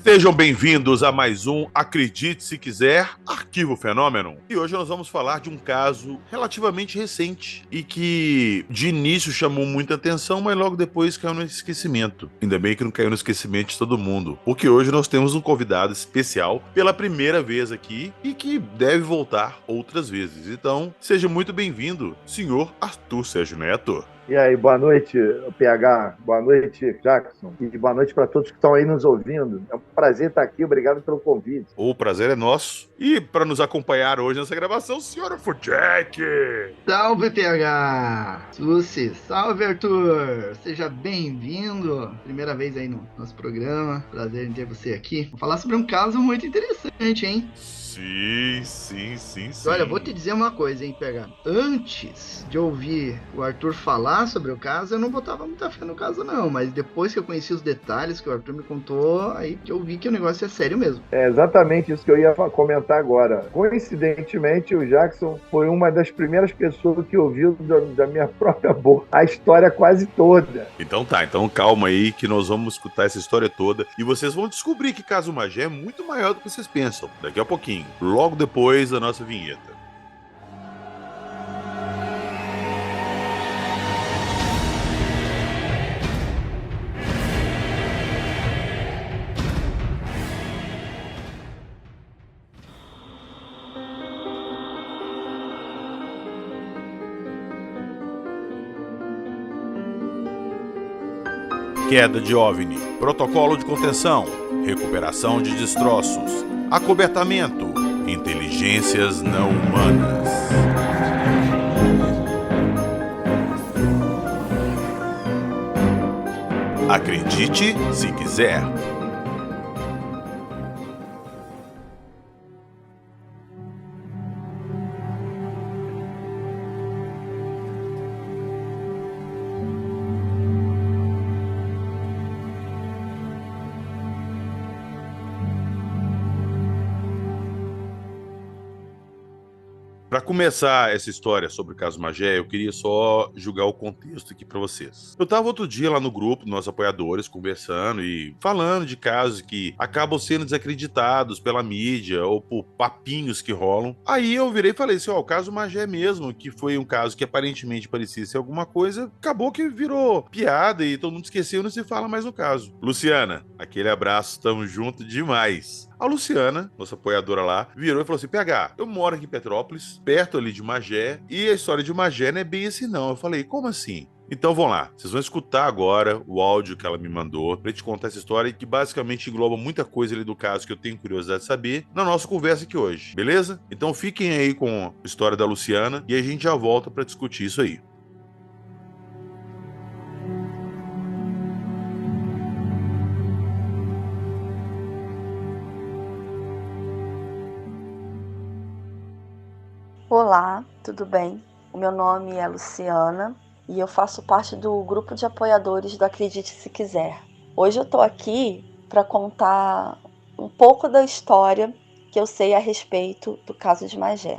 Sejam bem-vindos a mais um Acredite Se Quiser, Arquivo Fenômeno. E hoje nós vamos falar de um caso relativamente recente e que de início chamou muita atenção, mas logo depois caiu no esquecimento. Ainda bem que não caiu no esquecimento de todo mundo, porque hoje nós temos um convidado especial pela primeira vez aqui e que deve voltar outras vezes. Então, seja muito bem-vindo, senhor Arthur Sérgio Neto. E aí, boa noite, PH, boa noite, Jackson, e boa noite para todos que estão aí nos ouvindo. É um prazer estar aqui, obrigado pelo convite. O prazer é nosso. E para nos acompanhar hoje nessa gravação, senhor Afrojack. Salve, PH! Suci, salve, Arthur! Seja bem-vindo, primeira vez aí no nosso programa, prazer em ter você aqui. Vou falar sobre um caso muito interessante, hein? Sim. Olha, vou te dizer uma coisa, hein, PH. Antes de ouvir o Arthur falar sobre o caso, eu não botava muita fé no caso, não. Mas depois que eu conheci os detalhes que o Arthur me contou, aí eu vi que o negócio é sério mesmo. É exatamente isso que eu ia comentar agora. Coincidentemente, o Jackson foi uma das primeiras pessoas que ouviu da minha própria boca a história quase toda. Então calma aí que nós vamos escutar essa história toda e vocês vão descobrir que Caso Magé é muito maior do que vocês pensam. Daqui a pouquinho, logo depois da nossa vinheta. Queda de OVNI, protocolo de contenção, recuperação de destroços, acobertamento, inteligências não humanas. Acredite se quiser. Para começar essa história sobre o caso Magé, eu queria só julgar o contexto aqui para vocês. Eu estava outro dia lá no grupo, nossos apoiadores, conversando e falando de casos que acabam sendo desacreditados pela mídia ou por papinhos que rolam. Aí eu virei e falei assim, o caso Magé mesmo, que foi um caso que aparentemente parecia ser alguma coisa, acabou que virou piada e todo mundo esqueceu e não se fala mais no caso. Luciana, aquele abraço, tamo junto demais. A Luciana, nossa apoiadora lá, virou e falou assim, PH, eu moro aqui em Petrópolis, perto ali de Magé, e a história de Magé não é bem assim não. Eu falei, como assim? Então vão lá, vocês vão escutar agora o áudio que ela me mandou pra gente contar essa história que basicamente engloba muita coisa ali do caso que eu tenho curiosidade de saber na nossa conversa aqui hoje, beleza? Então fiquem aí com a história da Luciana e a gente já volta pra discutir isso aí. Olá, tudo bem? O meu nome é Luciana e eu faço parte do grupo de apoiadores do Acredite Se Quiser. Hoje eu estou aqui para contar um pouco da história que eu sei a respeito do caso de Magé.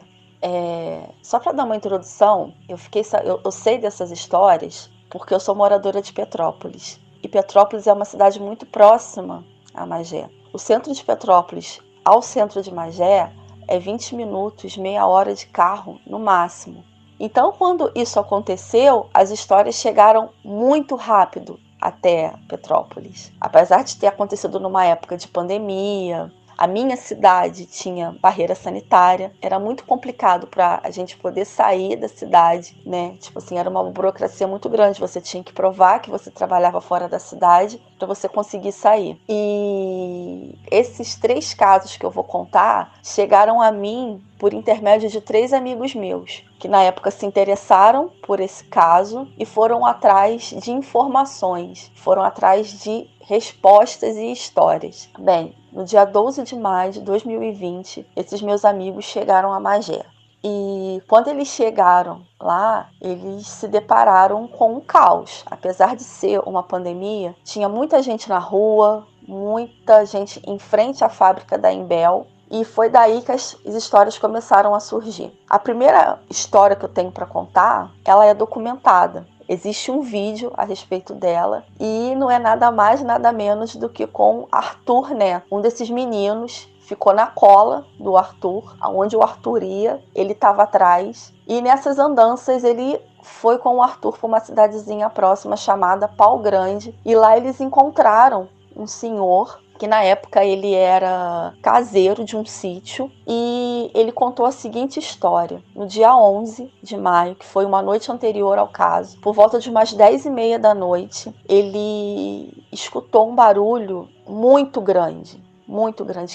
Só para dar uma introdução, eu sei dessas histórias porque eu sou moradora de Petrópolis. E Petrópolis é uma cidade muito próxima a Magé. O centro de Petrópolis ao centro de Magé é 20 minutos, meia hora de carro no máximo. Então, quando isso aconteceu, as histórias chegaram muito rápido até Petrópolis. Apesar de ter acontecido numa época de pandemia, a minha cidade tinha barreira sanitária, era muito complicado para a gente poder sair da cidade, né? Tipo assim, era uma burocracia muito grande, você tinha que provar que você trabalhava fora da cidade para você conseguir sair. E esses 3 casos que eu vou contar chegaram a mim por intermédio de 3 amigos meus, que na época se interessaram por esse caso e foram atrás de informações, foram atrás de respostas e histórias. Bem, no dia 12 de maio de 2020, esses meus amigos chegaram a Magé. E quando eles chegaram lá, eles se depararam com um caos. Apesar de ser uma pandemia, tinha muita gente na rua, muita gente em frente à fábrica da Imbel. E foi daí que as histórias começaram a surgir. A primeira história que eu tenho para contar, ela é documentada. Existe um vídeo a respeito dela e não é nada mais, nada menos do que com Arthur Neto, um desses meninos. Ficou na cola do Arthur, aonde o Arthur ia, ele estava atrás. E nessas andanças ele foi com o Arthur para uma cidadezinha próxima chamada Pau Grande. E lá eles encontraram um senhor que na época ele era caseiro de um sítio, e ele contou a seguinte história. No dia 11 de maio, que foi uma noite anterior ao caso, por volta de umas 10h30 da noite, ele escutou um barulho muito grande,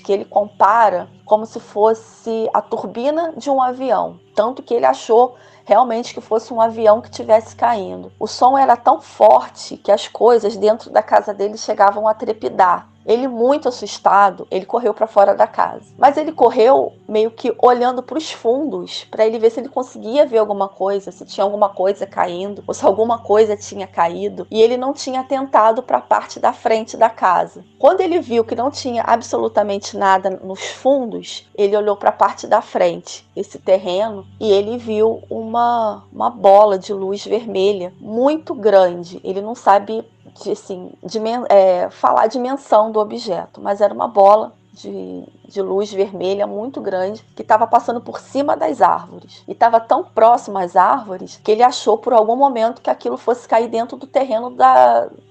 que ele compara como se fosse a turbina de um avião. Tanto que ele achou realmente que fosse um avião que estivesse caindo. O som era tão forte que as coisas dentro da casa dele chegavam a trepidar. Ele, muito assustado, ele correu para fora da casa. Mas ele correu meio que olhando para os fundos, para ele ver se ele conseguia ver alguma coisa, se tinha alguma coisa caindo, ou se alguma coisa tinha caído. E ele não tinha atentado para a parte da frente da casa. Quando ele viu que não tinha absolutamente nada nos fundos, ele olhou para a parte da frente, esse terreno, e ele viu uma bola de luz vermelha muito grande. Ele não sabe falar a dimensão do objeto, mas era uma bola de luz vermelha muito grande que estava passando por cima das árvores. E estava tão próximo às árvores que ele achou por algum momento que aquilo fosse cair dentro do terreno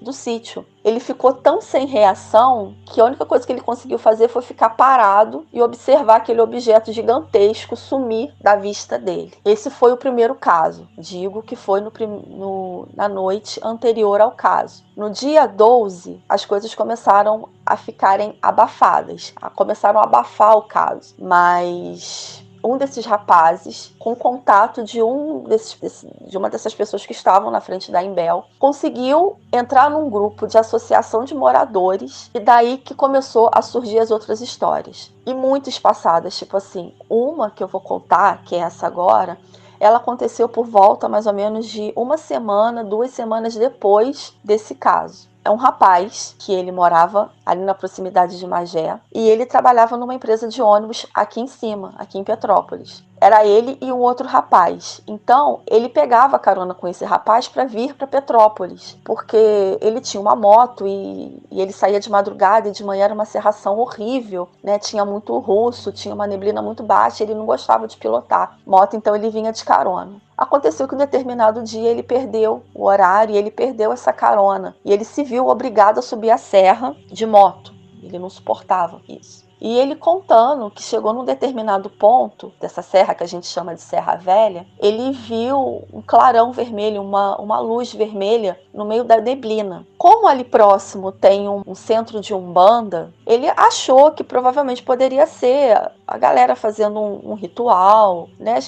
do sítio. Ele ficou tão sem reação que a única coisa que ele conseguiu fazer foi ficar parado e observar aquele objeto gigantesco sumir da vista dele. Esse foi o primeiro caso. Digo que foi na noite anterior ao caso. No dia 12, as coisas começaram a ficarem abafadas. Começaram a abafar o caso. Mas um desses rapazes, com contato de uma dessas pessoas que estavam na frente da Imbel, conseguiu entrar num grupo de associação de moradores, e daí que começou a surgir as outras histórias. E muito espaçadas, tipo assim, uma que eu vou contar, que é essa agora, ela aconteceu por volta mais ou menos de 1 semana, 2 semanas depois desse caso. É um rapaz que ele morava ali na proximidade de Magé e ele trabalhava numa empresa de ônibus aqui em cima, aqui em Petrópolis. Era ele e um outro rapaz. Então, ele pegava carona com esse rapaz para vir para Petrópolis, porque ele tinha uma moto e ele saía de madrugada, e de manhã era uma cerração horrível, né? Tinha muito russo, tinha uma neblina muito baixa, ele não gostava de pilotar moto, então ele vinha de carona. Aconteceu que em um determinado dia ele perdeu o horário e ele perdeu essa carona. E ele se viu obrigado a subir a serra de moto. Ele não suportava isso. E ele contando que chegou num determinado ponto dessa serra, que a gente chama de Serra Velha, ele viu um clarão vermelho, uma luz vermelha no meio da neblina. Como ali próximo tem um centro de umbanda, ele achou que provavelmente poderia ser a galera fazendo um ritual, né?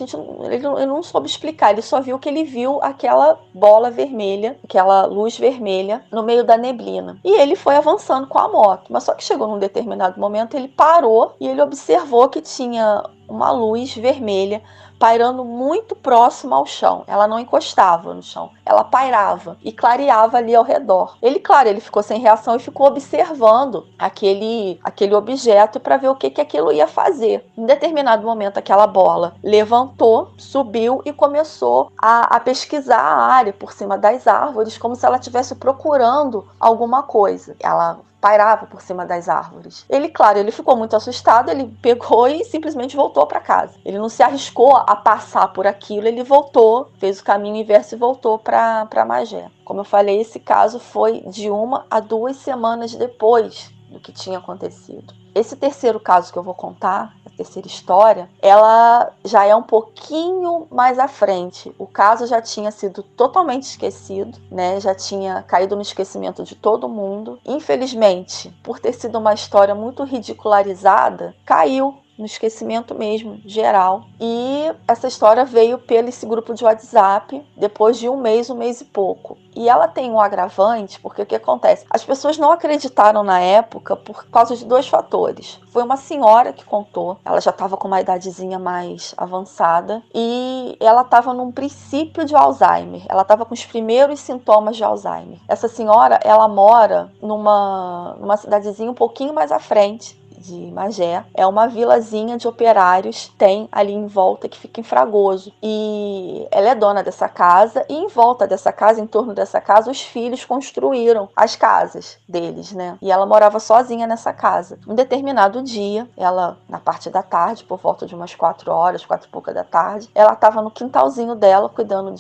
Ele não soube explicar, ele só viu que ele viu aquela bola vermelha, aquela luz vermelha no meio da neblina. E ele foi avançando com a moto, mas só que chegou num determinado momento, ele parou e ele observou que tinha uma luz vermelha pairando muito próximo ao chão. Ela não encostava no chão, ela pairava e clareava ali ao redor. Ele ficou sem reação e ficou observando aquele objeto para ver o que aquilo ia fazer. Em determinado momento, aquela bola levantou, subiu e começou a pesquisar a área por cima das árvores, como se ela estivesse procurando alguma coisa. Ela pairava por cima das árvores. Ele ficou muito assustado, ele pegou e simplesmente voltou para casa. Ele não se arriscou a passar por aquilo, ele voltou, fez o caminho inverso e voltou para Magé. Como eu falei, esse caso foi de 1 a 2 semanas depois do que tinha acontecido. Esse terceiro caso que eu vou contar, a terceira história, ela já é um pouquinho mais à frente. O caso já tinha sido totalmente esquecido, né? Já tinha caído no esquecimento de todo mundo. Infelizmente, por ter sido uma história muito ridicularizada, caiu no esquecimento mesmo, geral. E essa história veio pelo esse grupo de WhatsApp depois de um mês e pouco. E ela tem um agravante, porque o que acontece? As pessoas não acreditaram na época por causa de 2 fatores. Foi uma senhora que contou, ela já estava com uma idadezinha mais avançada, e ela estava num princípio de Alzheimer, ela estava com os primeiros sintomas de Alzheimer. Essa senhora, ela mora numa cidadezinha um pouquinho mais à frente, de Magé é uma vilazinha de operários, tem ali em volta, que fica em Fragoso. E ela é dona dessa casa, e em volta dessa casa, em torno dessa casa, os filhos construíram as casas deles, né? E ela morava sozinha nessa casa. Um determinado dia, ela, na parte da tarde, por volta de umas 4 horas, 4 e pouca da tarde, ela estava no quintalzinho dela, cuidando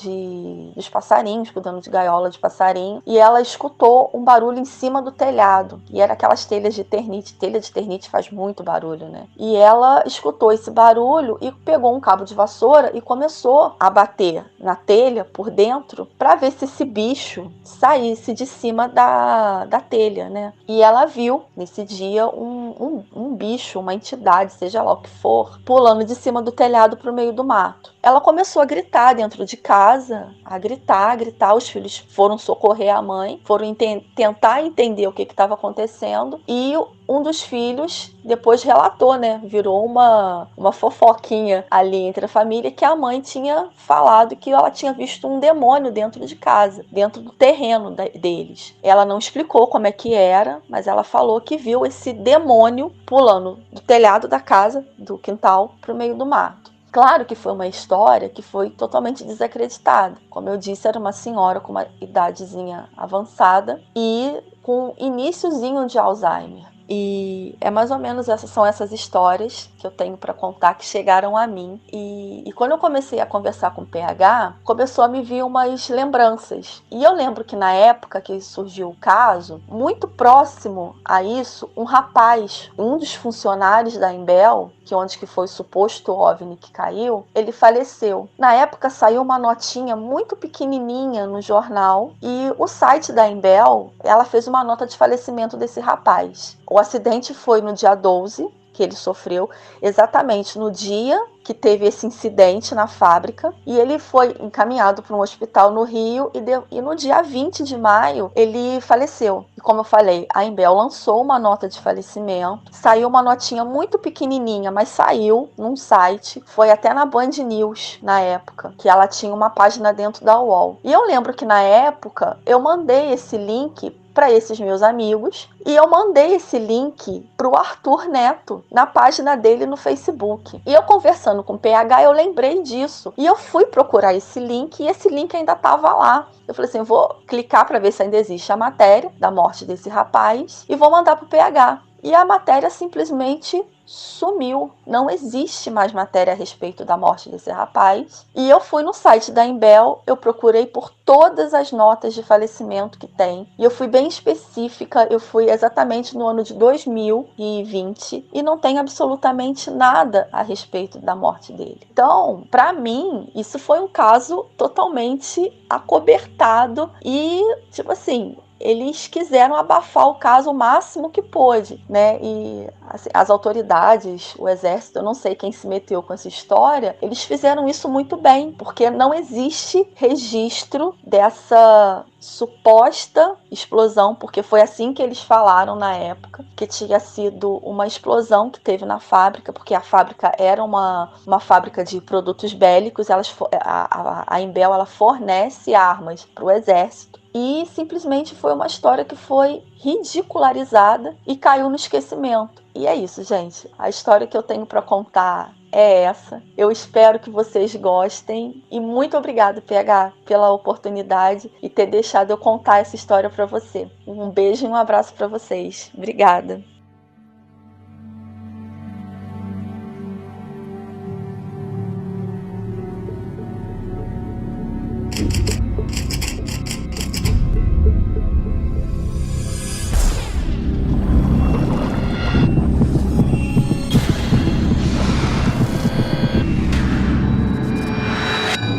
dos passarinhos, cuidando de gaiola de passarinho, e ela escutou um barulho em cima do telhado. E era aquelas telhas de ternite. Telha de ternite faz muito barulho, né? E ela escutou esse barulho e pegou um cabo de vassoura e começou a bater na telha por dentro para ver se esse bicho saísse de cima da telha, né? E ela viu nesse dia um bicho, uma entidade, seja lá o que for, pulando de cima do telhado para o meio do mato. Ela começou a gritar dentro de casa, a gritar. Os filhos foram socorrer a mãe, foram tentar entender o que estava acontecendo, e um dos filhos depois relatou, né? Virou uma fofoquinha ali entre a família, que a mãe tinha falado que ela tinha visto um demônio dentro de casa, dentro do terreno deles. Ela não explicou como é que era, mas ela falou que viu esse demônio pulando do telhado da casa, do quintal, para o meio do mato. Claro que foi uma história que foi totalmente desacreditada. Como eu disse, era uma senhora com uma idadezinha avançada e com iniciozinho de Alzheimer. E é mais ou menos essas histórias que eu tenho para contar que chegaram a mim. E quando eu comecei a conversar com o PH, começou a me vir umas lembranças. E eu lembro que na época que surgiu o caso, muito próximo a isso, um rapaz, um dos funcionários da Embel, onde foi o suposto OVNI que caiu, ele faleceu. Na época saiu uma notinha muito pequenininha no jornal e o site da Embel, ela fez uma nota de falecimento desse rapaz. O acidente foi no dia 12, que ele sofreu, exatamente no dia que teve esse incidente na fábrica, e ele foi encaminhado para um hospital no Rio, e no dia 20 de maio ele faleceu. E como eu falei, a Embel lançou uma nota de falecimento, saiu uma notinha muito pequenininha, mas saiu num site, foi até na Band News na época, que ela tinha uma página dentro da UOL. E eu lembro que na época eu mandei esse link para esses meus amigos, e eu mandei esse link para o Arthur Neto na página dele no Facebook. E eu conversando com o PH, eu lembrei disso, e eu fui procurar esse link, e esse link ainda estava lá. Eu falei assim, vou clicar para ver se ainda existe a matéria da morte desse rapaz e vou mandar para o PH. E a matéria simplesmente sumiu. Não existe mais matéria a respeito da morte desse rapaz. E eu fui no site da Embel, eu procurei por todas as notas de falecimento que tem. E eu fui bem específica, eu fui exatamente no ano de 2020 e não tem absolutamente nada a respeito da morte dele. Então, para mim, isso foi um caso totalmente acobertado e, tipo assim, eles quiseram abafar o caso o máximo que pôde, né? E assim, as autoridades, o exército, eu não sei quem se meteu com essa história, eles fizeram isso muito bem, porque não existe registro dessa suposta explosão, porque foi assim que eles falaram na época, que tinha sido uma explosão que teve na fábrica, porque a fábrica era uma fábrica de produtos bélicos, a Embel ela fornece armas para o exército. E simplesmente foi uma história que foi ridicularizada e caiu no esquecimento. E é isso, gente. A história que eu tenho para contar é essa. Eu espero que vocês gostem. E muito obrigada, PH, pela oportunidade e ter deixado eu contar essa história para você. Um beijo e um abraço para vocês. Obrigada.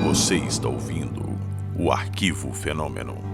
Você está ouvindo o Arquivo Fenômeno.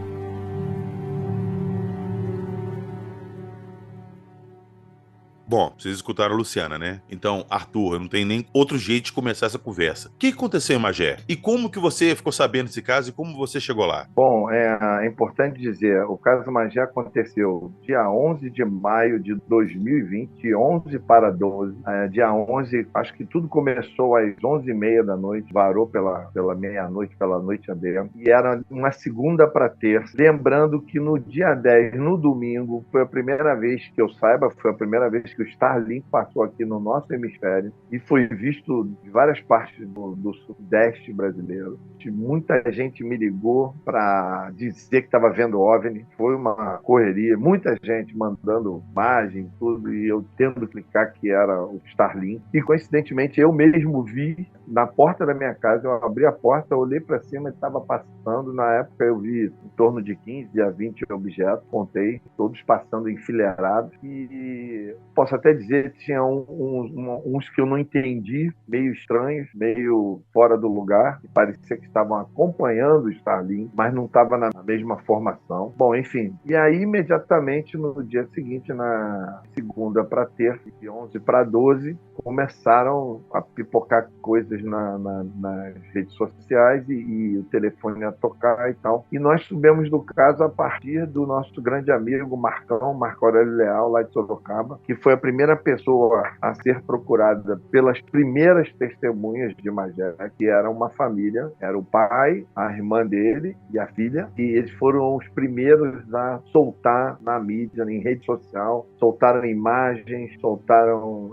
Bom, vocês escutaram a Luciana, né? Então, Arthur, eu não tenho nem outro jeito de começar essa conversa. O que aconteceu em Magé? E como que você ficou sabendo desse caso e como você chegou lá? Bom, é importante dizer, o caso Magé aconteceu dia 11 de maio de 2020, 11 para 12. Dia 11, acho que tudo começou às 11h30 da noite, varou pela meia-noite, pela noite adentro. E era uma segunda para terça. Lembrando que no dia 10, no domingo, foi a primeira vez que eu saiba, foi a primeira vez que o Starlink passou aqui no nosso hemisfério e foi visto de várias partes do sudeste brasileiro. Muita gente me ligou para dizer que estava vendo OVNI. Foi uma correria, muita gente mandando imagem, tudo, e eu tendo que clicar que era o Starlink. E coincidentemente eu mesmo vi na porta da minha casa. Eu abri a porta, olhei para cima e estava passando. Na época eu vi em torno de 15 a 20 objetos, contei, todos passando enfileirados. E posso até dizer que tinha uns que eu não entendi, meio estranhos, meio fora do lugar, e parecia que estavam acompanhando o Starlink, mas não estava na mesma formação. Bom, enfim. E aí, imediatamente, no dia seguinte, na segunda para terça, de 11 para 12, começaram a pipocar coisas nas redes sociais e o telefone a tocar e tal. E nós soubemos do caso a partir do nosso grande amigo Marco Aurélio Leal, lá de Sorocaba, que foi a primeira pessoa a ser procurada pelas primeiras testemunhas de Magé, que era uma família, era o pai, a irmã dele e a filha, e eles foram os primeiros a soltar na mídia, em rede social, soltaram imagens, soltaram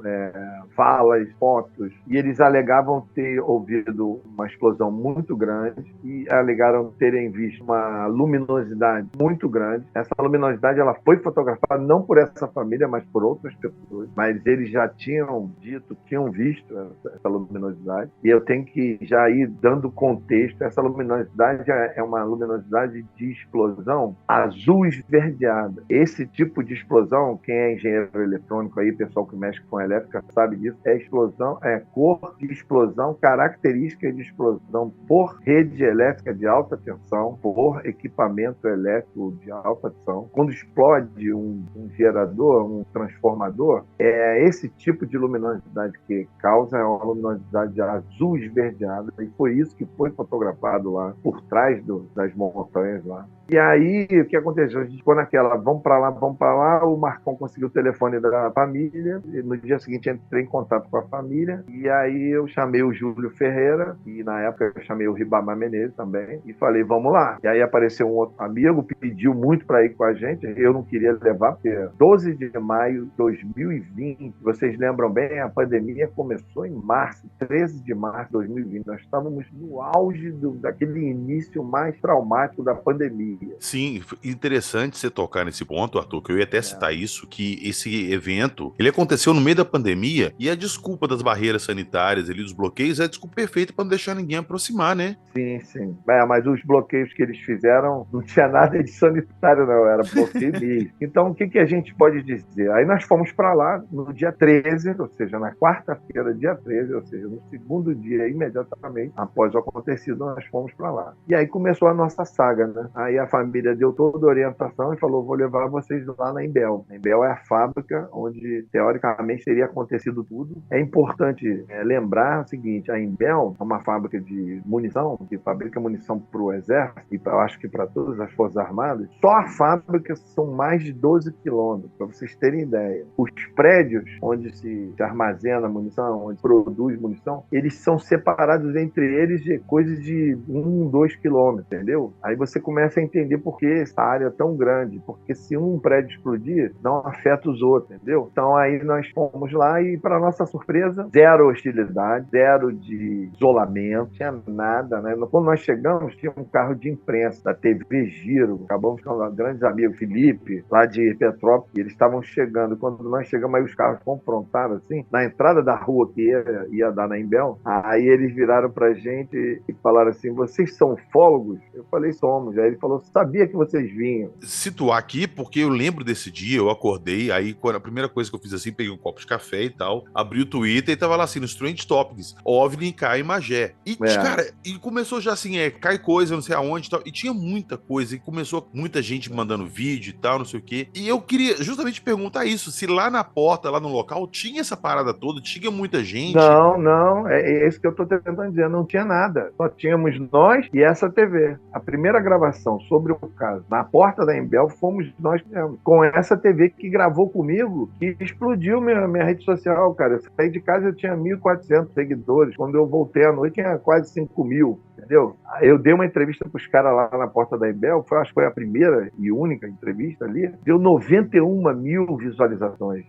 falas, fotos, e eles alegavam ter ouvido uma explosão muito grande e alegaram terem visto uma luminosidade muito grande. Essa luminosidade ela foi fotografada não por essa família, mas por outras pessoas, mas eles já tinham dito, tinham visto essa luminosidade, e eu tenho que já ir dando contexto. Essa luminosidade é uma luminosidade de explosão azul esverdeada. Esse tipo de explosão, quem é engenheiro eletrônico aí, pessoal que mexe com elétrica sabe disso, é explosão, é cor de explosão, característica de explosão por rede elétrica de alta tensão, por equipamento elétrico de alta tensão. Quando explode um gerador, um transformador, é esse tipo de luminosidade que causa, é uma luminosidade azul esverdeada, e foi isso que foi fotografado lá, por trás das montanhas lá. E aí, o que aconteceu? A gente ficou naquela, vamos para lá, o Marcão conseguiu o telefone da família, e no dia seguinte entrei em contato com a família, e aí eu chamei o Júlio Ferreira, e na época eu chamei o Ribamar Menezes também, e falei, vamos lá. E aí apareceu um outro amigo, pediu muito para ir com a gente, eu não queria levar, porque 12 de maio de 2020, vocês lembram bem, a pandemia começou em março, 13 de março de 2020, nós estávamos no auge daquele início mais traumático da pandemia. Sim, interessante você tocar nesse ponto, Arthur, que eu ia até citar isso, que esse evento, ele aconteceu no meio da pandemia, e a desculpa das barreiras sanitárias ali, dos bloqueios, é a desculpa perfeita para não deixar ninguém aproximar, né? Sim, sim. Mas os bloqueios que eles fizeram não tinha nada de sanitário, não, era bloqueio mesmo. Então, o que a gente pode dizer? Aí nós fomos para lá no dia 13, ou seja, na quarta-feira, dia 13, ou seja, no segundo dia, imediatamente após o acontecido, nós fomos para lá. E aí começou a nossa saga, né? Aí a família deu toda a orientação e falou, vou levar vocês lá na Imbel. A Imbel é a fábrica onde, teoricamente, teria acontecido tudo. É importante lembrar o seguinte, a Imbel é uma fábrica de munição, que fabrica munição para o Exército, e eu acho que para todas as Forças Armadas. Só a fábrica são mais de 12 quilômetros, para vocês terem ideia. Os prédios onde se armazena munição, onde produz munição, eles são separados entre eles de coisas de 1, 2 quilômetros, entendeu? Aí você começa a entender por que essa área é tão grande, porque se um prédio explodir, não afeta os outros, entendeu? Então aí nós fomos lá e, para nossa surpresa, zero hostilidade, zero de isolamento, tinha nada, né? Quando nós chegamos, tinha um carro de imprensa da TV Giro, acabamos com grandes amigos, Felipe, lá de Petrópolis, e eles estavam chegando. Quando nós chegamos, aí os carros confrontaram, assim, na entrada da rua que ia dar na Imbel, aí eles viraram pra gente e falaram assim, vocês são ufólogos? Eu falei, somos. Aí ele falou, sabia que vocês vinham. Situar aqui, porque eu lembro desse dia, eu acordei, aí a primeira coisa que eu fiz assim, peguei um copo de café e tal, abri o Twitter e tava lá assim, nos Trend Topics, OVNI cai em Magé. E, cara, e começou já assim, cai coisa, não sei aonde e tal, e tinha muita coisa, e começou muita gente mandando vídeo e tal, não sei o quê. E eu queria justamente perguntar isso, se lá na porta, lá no local, tinha essa parada toda, tinha muita gente? Não, é isso que eu tô tentando dizer, não tinha nada. Só tínhamos nós e essa TV. A primeira gravação sobre o caso na porta da Imbel fomos nós mesmos. Com essa TV que gravou comigo, que explodiu minha rede social, cara. Eu saí de casa, eu tinha 1.400 seguidores. Quando eu voltei à noite, tinha quase 5.000. Entendeu? Eu dei uma entrevista para os caras lá na porta da Imbel, acho que foi a primeira e única entrevista ali, deu 91 mil visualizações.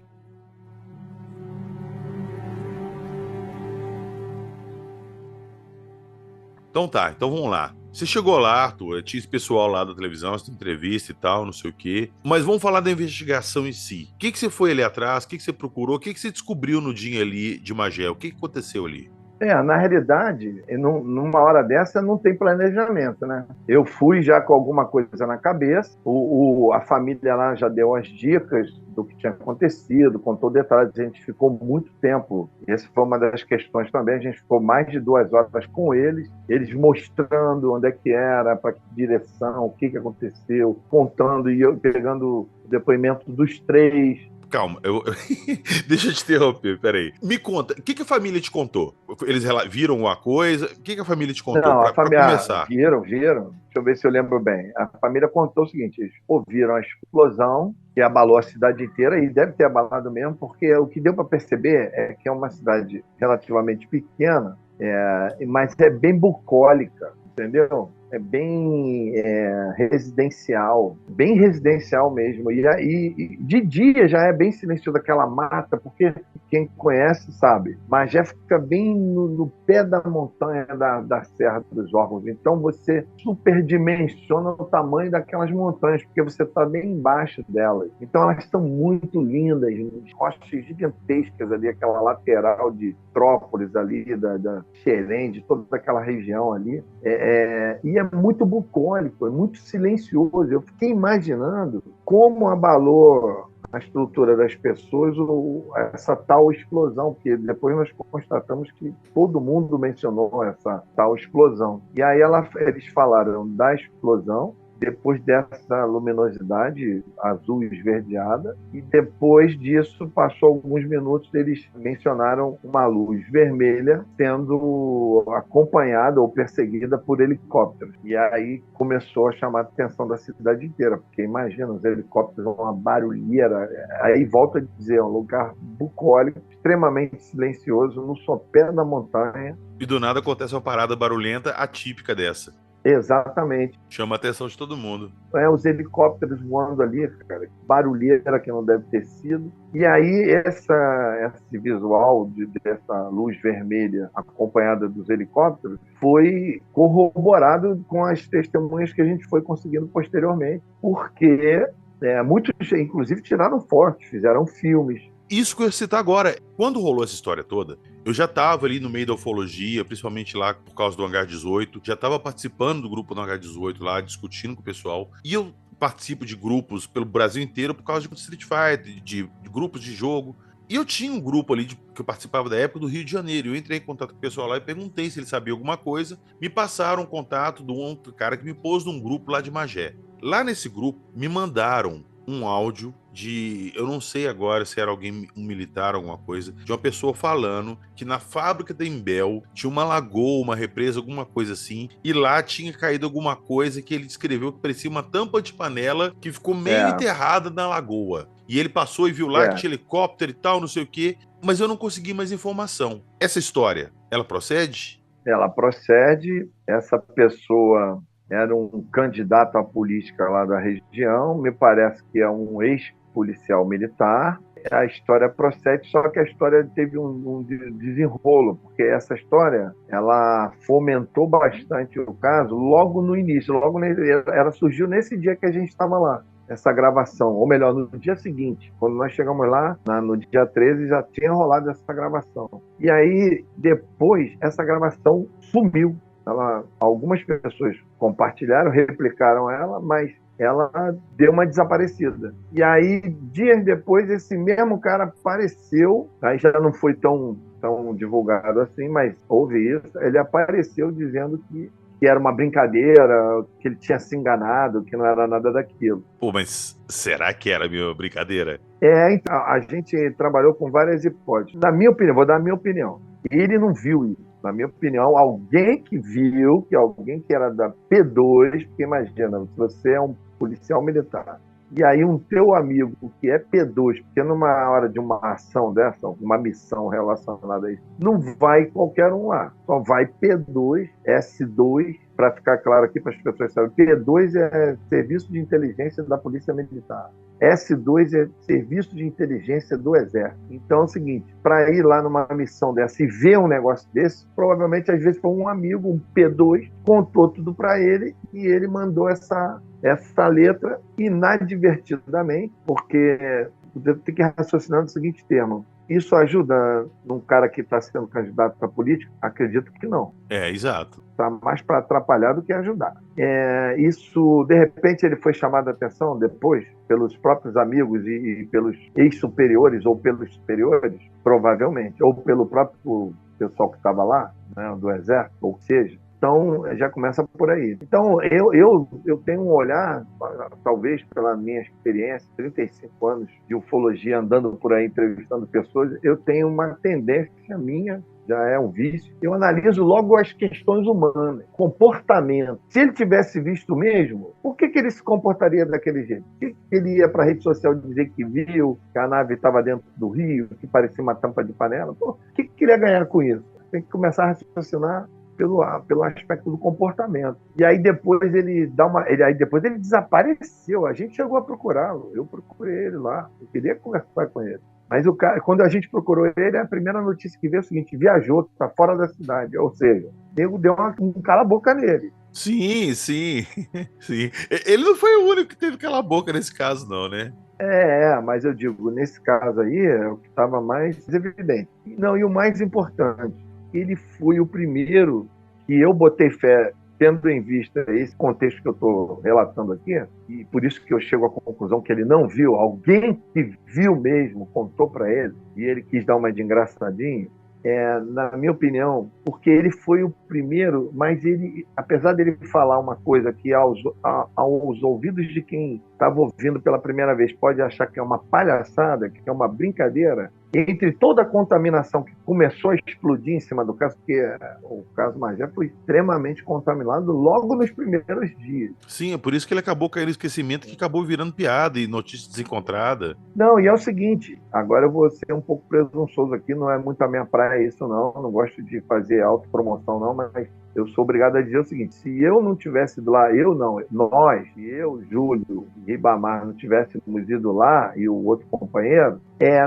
Então tá, então vamos lá. Você chegou lá, Arthur, tinha esse pessoal lá da televisão, essa entrevista e tal, não sei o quê. Mas vamos falar da investigação em si. O que você foi ali atrás? O que você procurou? O que você descobriu no dia ali de Magé? O que aconteceu ali? Na realidade, numa hora dessa não tem planejamento, né? Eu fui já com alguma coisa na cabeça, a família lá já deu as dicas do que tinha acontecido, contou detalhes, a gente ficou muito tempo, essa foi uma das questões também, a gente ficou mais de 2 horas com eles mostrando onde é que era, para que direção, o que aconteceu, contando e eu pegando o depoimento dos 3. Calma, deixa eu te interromper, peraí. Me conta, o que a família te contou? Eles viram uma coisa? O que a família te contou? Não, a família começar. Viram. Deixa eu ver se eu lembro bem. A família contou o seguinte: eles ouviram a explosão que abalou a cidade inteira, e deve ter abalado mesmo, porque o que deu para perceber é que é uma cidade relativamente pequena, mas é bem bucólica, entendeu? É bem residencial, bem residencial mesmo. E aí, de dia já é bem silencioso aquela mata, porque quem conhece sabe. Magé fica bem no pé da montanha da Serra dos Órgãos. Então você superdimensiona o tamanho daquelas montanhas, porque você está bem embaixo delas. Então elas estão muito lindas, rochas gigantescas ali, aquela lateral de Trópolis ali, da Xerém, de toda aquela região ali. E é muito bucólico, é muito silencioso. Eu fiquei imaginando como abalou a estrutura das pessoas essa tal explosão, porque depois nós constatamos que todo mundo mencionou essa tal explosão. E aí eles falaram da explosão, depois dessa luminosidade azul esverdeada, e depois disso, passou alguns minutos, eles mencionaram uma luz vermelha sendo acompanhada ou perseguida por helicópteros. E aí começou a chamar a atenção da cidade inteira, porque imagina, os helicópteros, uma barulheira. Aí, volto a dizer, é um lugar bucólico, extremamente silencioso, no sopé da montanha. E do nada acontece uma parada barulhenta atípica dessa. Exatamente. Chama a atenção de todo mundo. Os helicópteros voando ali, cara, barulheira que não deve ter sido. E aí esse visual dessa luz vermelha acompanhada dos helicópteros foi corroborado com as testemunhas que a gente foi conseguindo posteriormente, porque muitos, inclusive, tiraram fotos, fizeram filmes. Isso que eu ia citar agora. Quando rolou essa história toda, eu já estava ali no meio da ufologia, principalmente lá por causa do Hangar 18, já estava participando do grupo do Hangar 18 lá, discutindo com o pessoal, e eu participo de grupos pelo Brasil inteiro por causa de Street Fighter, de grupos de jogo, e eu tinha um grupo ali que eu participava da época do Rio de Janeiro. Eu entrei em contato com o pessoal lá e perguntei se ele sabia alguma coisa, me passaram um contato de um cara que me pôs num grupo lá de Magé. Lá nesse grupo, me mandaram um áudio eu não sei agora se era alguém, um militar, alguma coisa, de uma pessoa falando que na fábrica da Imbel tinha uma lagoa, uma represa, alguma coisa assim, e lá tinha caído alguma coisa que ele descreveu que parecia uma tampa de panela que ficou meio enterrada na lagoa. E ele passou e viu lá que tinha helicóptero e tal, não sei o quê, mas eu não consegui mais informação. Essa história, ela procede? Ela procede. Essa pessoa era um candidato à política lá da região, me parece que é um ex-policial militar. A história procede, só que a história teve um desenrolo, porque essa história ela fomentou bastante o caso logo no início, ela surgiu nesse dia que a gente estava lá, essa gravação, ou melhor, no dia seguinte, quando nós chegamos lá, no dia 13, já tinha rolado essa gravação. E aí, depois, essa gravação sumiu. Algumas pessoas compartilharam, replicaram ela, mas ela deu uma desaparecida. E aí, dias depois, esse mesmo cara apareceu, aí já não foi tão divulgado assim, mas houve isso, ele apareceu dizendo que era uma brincadeira, que ele tinha se enganado, que não era nada daquilo. Pô, mas será que era minha brincadeira? Então, a gente trabalhou com várias hipóteses. Na minha opinião, vou dar a minha opinião. Ele não viu isso. Na minha opinião, alguém que viu, alguém que era da P2, porque imagina, se você é um policial militar, e aí um teu amigo que é P2, porque numa hora de uma ação dessa, uma missão relacionada a isso, não vai qualquer um lá, só vai P2, S2, para ficar claro aqui para as pessoas saberem, P2 é Serviço de Inteligência da Polícia Militar. S2 é Serviço de Inteligência do Exército. Então é o seguinte, para ir lá numa missão dessa e ver um negócio desse, provavelmente às vezes foi um amigo, um P2, contou tudo para ele e ele mandou essa letra inadvertidamente, porque você tem que raciocinar no seguinte termo: isso ajuda num cara que está sendo candidato a político? Acredito que não. Exato. Está mais para atrapalhar do que ajudar. Isso, de repente, ele foi chamado a atenção depois pelos próprios amigos e pelos ex-superiores ou pelos superiores, provavelmente, ou pelo próprio pessoal que estava lá, né, do Exército, ou seja. Então, já começa por aí. Então, eu tenho um olhar, talvez pela minha experiência, 35 anos de ufologia, andando por aí, entrevistando pessoas, eu tenho uma tendência minha, já é um vício, eu analiso logo as questões humanas, comportamento. Se ele tivesse visto mesmo, por que ele se comportaria daquele jeito? Por que ele ia para a rede social dizer que viu, que a nave estava dentro do rio, que parecia uma tampa de panela? Pô, o que ele ia ganhar com isso? Tem que começar a raciocinar pelo aspecto do comportamento. E aí depois ele desapareceu. A gente chegou a procurá-lo. Eu procurei ele lá. Eu queria conversar com ele. Mas o cara, quando a gente procurou ele, a primeira notícia que veio é o seguinte: viajou, está fora da cidade. Ou seja, deu um cala-boca nele. Sim, sim. Ele não foi o único que teve cala-boca nesse caso, não, né? Mas eu digo, nesse caso aí, é o que estava mais evidente. Não, e o mais importante, ele foi o primeiro que eu botei fé, tendo em vista esse contexto que eu estou relatando aqui, e por isso que eu chego à conclusão que ele não viu, alguém que viu mesmo contou para ele, e ele quis dar uma de engraçadinho, na minha opinião, porque ele foi o primeiro, mas ele, apesar dele falar uma coisa que aos ouvidos de quem estava ouvindo pela primeira vez pode achar que é uma palhaçada, que é uma brincadeira, entre toda a contaminação que começou a explodir em cima do caso, porque o caso Magé foi extremamente contaminado logo nos primeiros dias. Sim, é por isso que ele acabou caindo no esquecimento, que acabou virando piada e notícia desencontrada. Não, e é o seguinte, agora eu vou ser um pouco presunçoso aqui, não é muito a minha praia isso não gosto de fazer autopromoção não, mas eu sou obrigado a dizer o seguinte: se eu não tivesse ido lá, nós, Júlio e Ribamar, não tivéssemos ido lá, e o outro companheiro,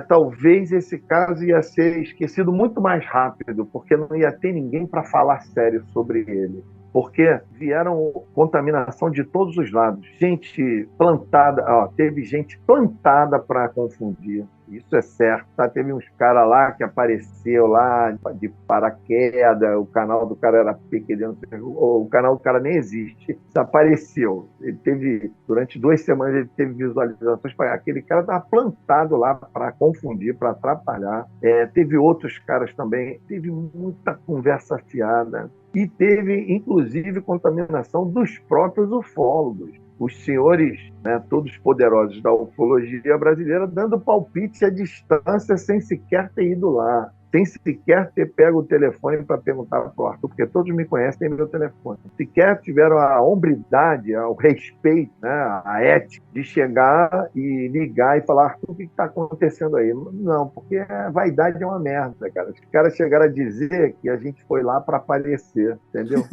talvez esse caso ia ser esquecido muito mais rápido, porque não ia ter ninguém para falar sério sobre ele. Porque vieram contaminação de todos os lados. Gente plantada, teve gente plantada para confundir. Isso é certo. Tá? Teve uns caras lá que apareceu lá de paraquedas, o canal do cara era pequeno, o canal do cara nem existe, desapareceu. Ele teve, durante 2 semanas, ele teve visualizações. Aquele cara estava plantado lá para confundir, para atrapalhar. Teve outros caras também, teve muita conversa fiada. E teve, inclusive, contaminação dos próprios ufólogos. Os senhores, né, todos poderosos da ufologia brasileira, dando palpite à distância sem sequer ter ido lá, sem sequer ter pego o telefone para perguntar para o Arthur, porque todos me conhecem, tem meu telefone. Sequer tiveram a hombridade, o respeito, né, a ética de chegar e ligar e falar: Arthur, o que está acontecendo aí? Não, porque a vaidade é uma merda, cara. Os caras chegaram a dizer que a gente foi lá para aparecer, entendeu?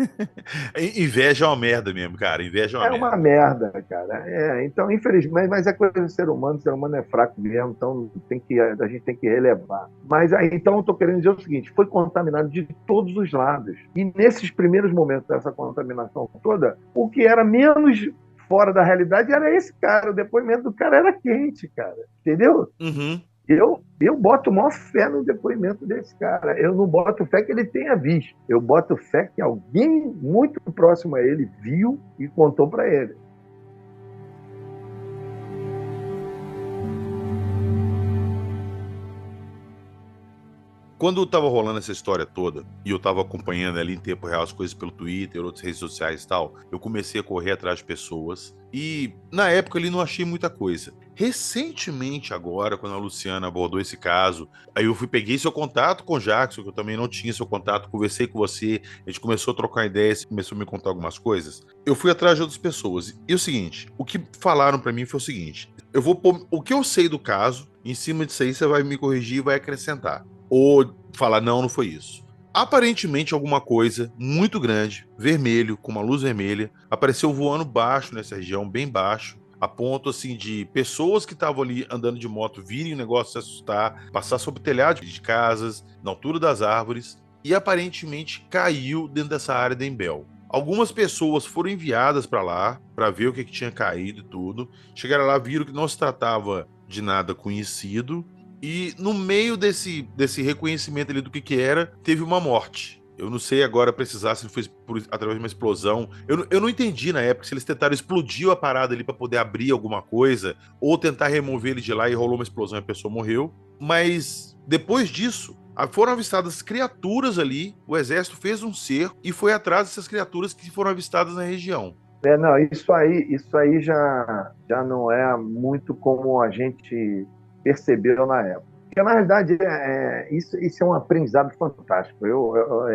Inveja é uma merda mesmo, cara. Inveja é uma merda. É uma merda, cara. Então, infelizmente, mas é coisa do ser humano. O ser humano é fraco mesmo, então a gente tem que relevar. Mas aí, então, eu estou querendo dizer o seguinte: foi contaminado de todos os lados. E nesses primeiros momentos dessa contaminação toda, o que era menos fora da realidade era esse cara. O depoimento do cara era quente, cara. Entendeu? Uhum. Eu boto maior fé no depoimento desse cara. Eu não boto fé que ele tenha visto. Eu boto fé que alguém muito próximo a ele viu e contou para ele. Quando estava rolando essa história toda, e eu estava acompanhando ali em tempo real as coisas pelo Twitter, outras redes sociais e tal, eu comecei a correr atrás de pessoas, e na época ali não achei muita coisa. Recentemente agora, quando a Luciana abordou esse caso, aí eu peguei seu contato com o Jackson, que eu também não tinha seu contato, conversei com você, a gente começou a trocar ideias, você começou a me contar algumas coisas. Eu fui atrás de outras pessoas, e o seguinte, o que falaram para mim foi o seguinte: eu vou pôr o que eu sei do caso, em cima disso aí você vai me corrigir e vai acrescentar. Ou falar: não foi isso. Aparentemente alguma coisa muito grande, vermelho, com uma luz vermelha, apareceu voando baixo nessa região, bem baixo, a ponto assim de pessoas que estavam ali andando de moto virem o negócio se assustar, passar sobre telhados de casas, na altura das árvores, e aparentemente caiu dentro dessa área da Embel. Algumas pessoas foram enviadas para lá para ver o que tinha caído e tudo. Chegaram lá, viram que não se tratava de nada conhecido, e no meio desse reconhecimento ali do que era, teve uma morte. Eu não sei agora precisar se foi através de uma explosão. Eu não entendi na época se eles tentaram explodir a parada ali para poder abrir alguma coisa ou tentar remover ele de lá e rolou uma explosão e a pessoa morreu. Mas depois disso, foram avistadas criaturas ali, o exército fez um cerco e foi atrás dessas criaturas que foram avistadas na região. Não, isso aí já não é muito como a gente percebeu na época. Porque, na realidade, isso é um aprendizado fantástico.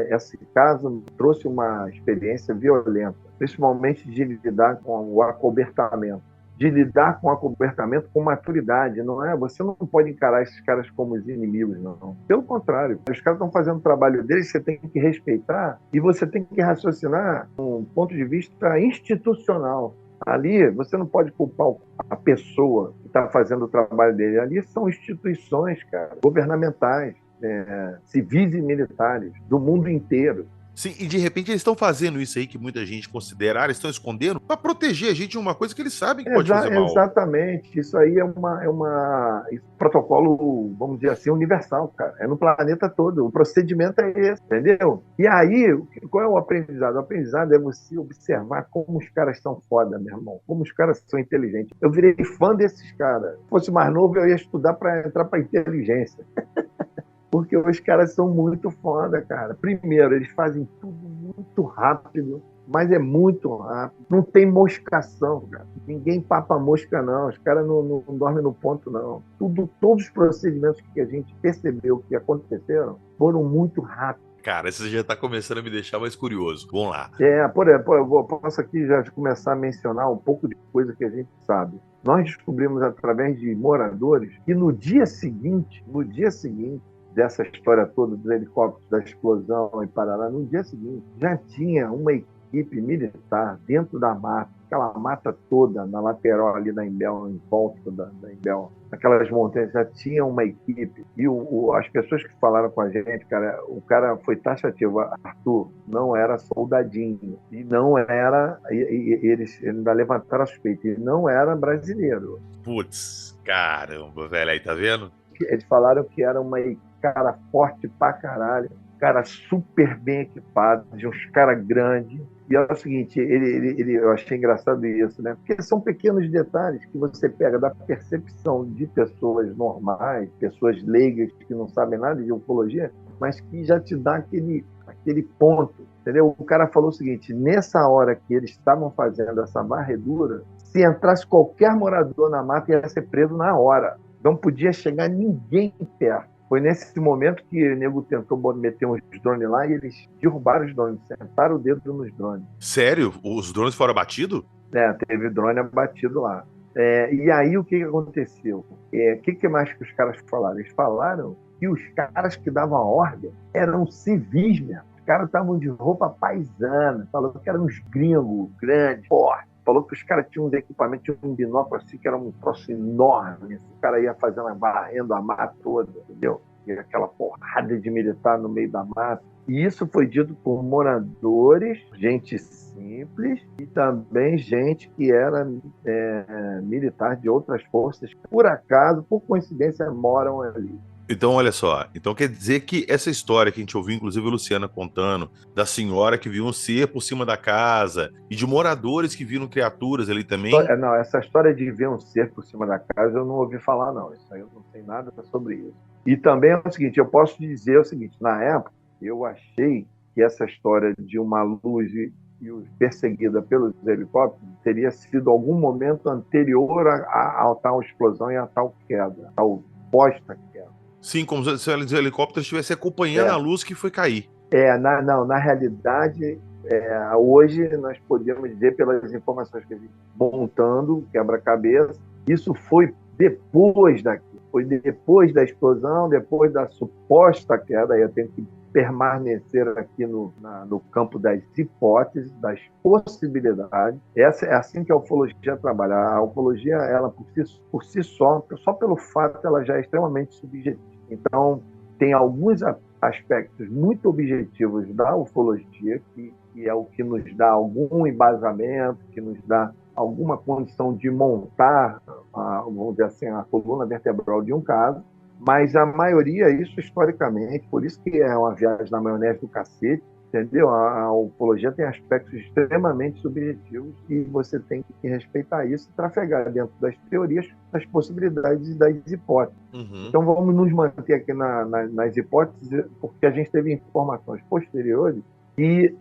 Esse caso trouxe uma experiência violenta, principalmente de lidar com o acobertamento. De lidar com o acobertamento com maturidade, não é? Você não pode encarar esses caras como os inimigos, não. Pelo contrário, os caras estão fazendo o trabalho deles, você tem que respeitar e você tem que raciocinar um ponto de vista institucional. Ali, você não pode culpar a pessoa que está fazendo o trabalho dele. Ali são instituições, cara, governamentais, civis e militares, do mundo inteiro. Sim, e de repente eles estão fazendo isso aí que muita gente considera, eles estão escondendo para proteger a gente de uma coisa que eles sabem que pode fazer mal. Exatamente, isso aí é um protocolo, vamos dizer assim, universal, cara. É no planeta todo, o procedimento é esse, entendeu? E aí, qual é o aprendizado? O aprendizado é você observar como os caras são foda, meu irmão, como os caras são inteligentes. Eu virei fã desses caras. Se fosse mais novo, eu ia estudar para entrar para inteligência. Porque os caras são muito foda, cara. Primeiro, eles fazem tudo muito rápido, mas é muito rápido. Não tem moscação, cara. Ninguém papa mosca, não. Os caras não dormem no ponto, não. Todos os procedimentos que a gente percebeu que aconteceram foram muito rápidos. Cara, isso já está começando a me deixar mais curioso. Vamos lá. Por exemplo, eu posso aqui já começar a mencionar um pouco de coisa que a gente sabe. Nós descobrimos através de moradores que no dia seguinte, dessa história toda dos helicópteros, da explosão e parará, no dia seguinte já tinha uma equipe militar dentro da mata, aquela mata toda na lateral ali da Embel, em volta da Embel, aquelas montanhas, já tinha uma equipe. E as pessoas que falaram com a gente, cara, o cara foi taxativo. Arthur não era soldadinho e não era, eles ainda levantaram a suspeita, ele não era brasileiro. Putz, caramba, velho, aí tá vendo? Eles falaram que era uma cara forte pra caralho, cara super bem equipado, de uns caras grandes. E é o seguinte, eu achei engraçado isso, né? Porque são pequenos detalhes que você pega da percepção de pessoas normais, pessoas leigas que não sabem nada de ufologia, mas que já te dá aquele ponto, entendeu? O cara falou o seguinte, nessa hora que eles estavam fazendo essa varredura, se entrasse qualquer morador na mata, ia ser preso na hora. Não podia chegar ninguém perto. Foi nesse momento que o nego tentou meter uns drones lá e eles derrubaram os drones, sentaram o dedo nos drones. Sério? Os drones foram abatidos? Teve drone abatido lá. E aí o que aconteceu? O que mais que os caras falaram? Eles falaram que os caras que davam a ordem eram civis mesmo. Os caras estavam de roupa paisana, falou que eram uns gringos grandes, fortes. Falou que os caras tinham uns equipamentos, tinham um binóculo assim, que era um troço enorme. O cara ia varrendo a mata toda, entendeu? E aquela porrada de militar no meio da mata. E isso foi dito por moradores, gente simples, e também gente que era militar de outras forças, que por acaso, por coincidência, moram ali. Então, olha só. Então quer dizer que essa história que a gente ouviu, inclusive a Luciana contando, da senhora que viu um ser por cima da casa e de moradores que viram criaturas ali também... Não, essa história de ver um ser por cima da casa eu não ouvi falar, não. Isso aí eu não sei nada sobre isso. E também é o seguinte, eu posso dizer o seguinte, na época, eu achei que essa história de uma luz e perseguida pelos helicópteros teria sido algum momento anterior a tal explosão e a tal queda, a tal posta-queda. Sim, como se os helicópteros estivessem acompanhando a luz que foi cair. Na realidade, hoje nós podemos dizer, pelas informações que a gente montando, quebra-cabeça, isso foi depois da explosão, depois da suposta queda, aí eu tenho que permanecer aqui no campo das hipóteses, das possibilidades. Essa é assim que a ufologia trabalha. A ufologia, ela por si só pelo fato, ela já é extremamente subjetiva. Então, tem alguns aspectos muito objetivos da ufologia que é o que nos dá algum embasamento, que nos dá alguma condição de montar, vamos dizer assim, a coluna vertebral de um caso, mas a maioria, isso historicamente, por isso que é uma viagem na maionese do cacete, entendeu? A ufologia tem aspectos extremamente subjetivos e você tem que respeitar isso e trafegar dentro das teorias, das possibilidades e das hipóteses. Uhum. Então vamos nos manter aqui nas hipóteses, porque a gente teve informações posteriores que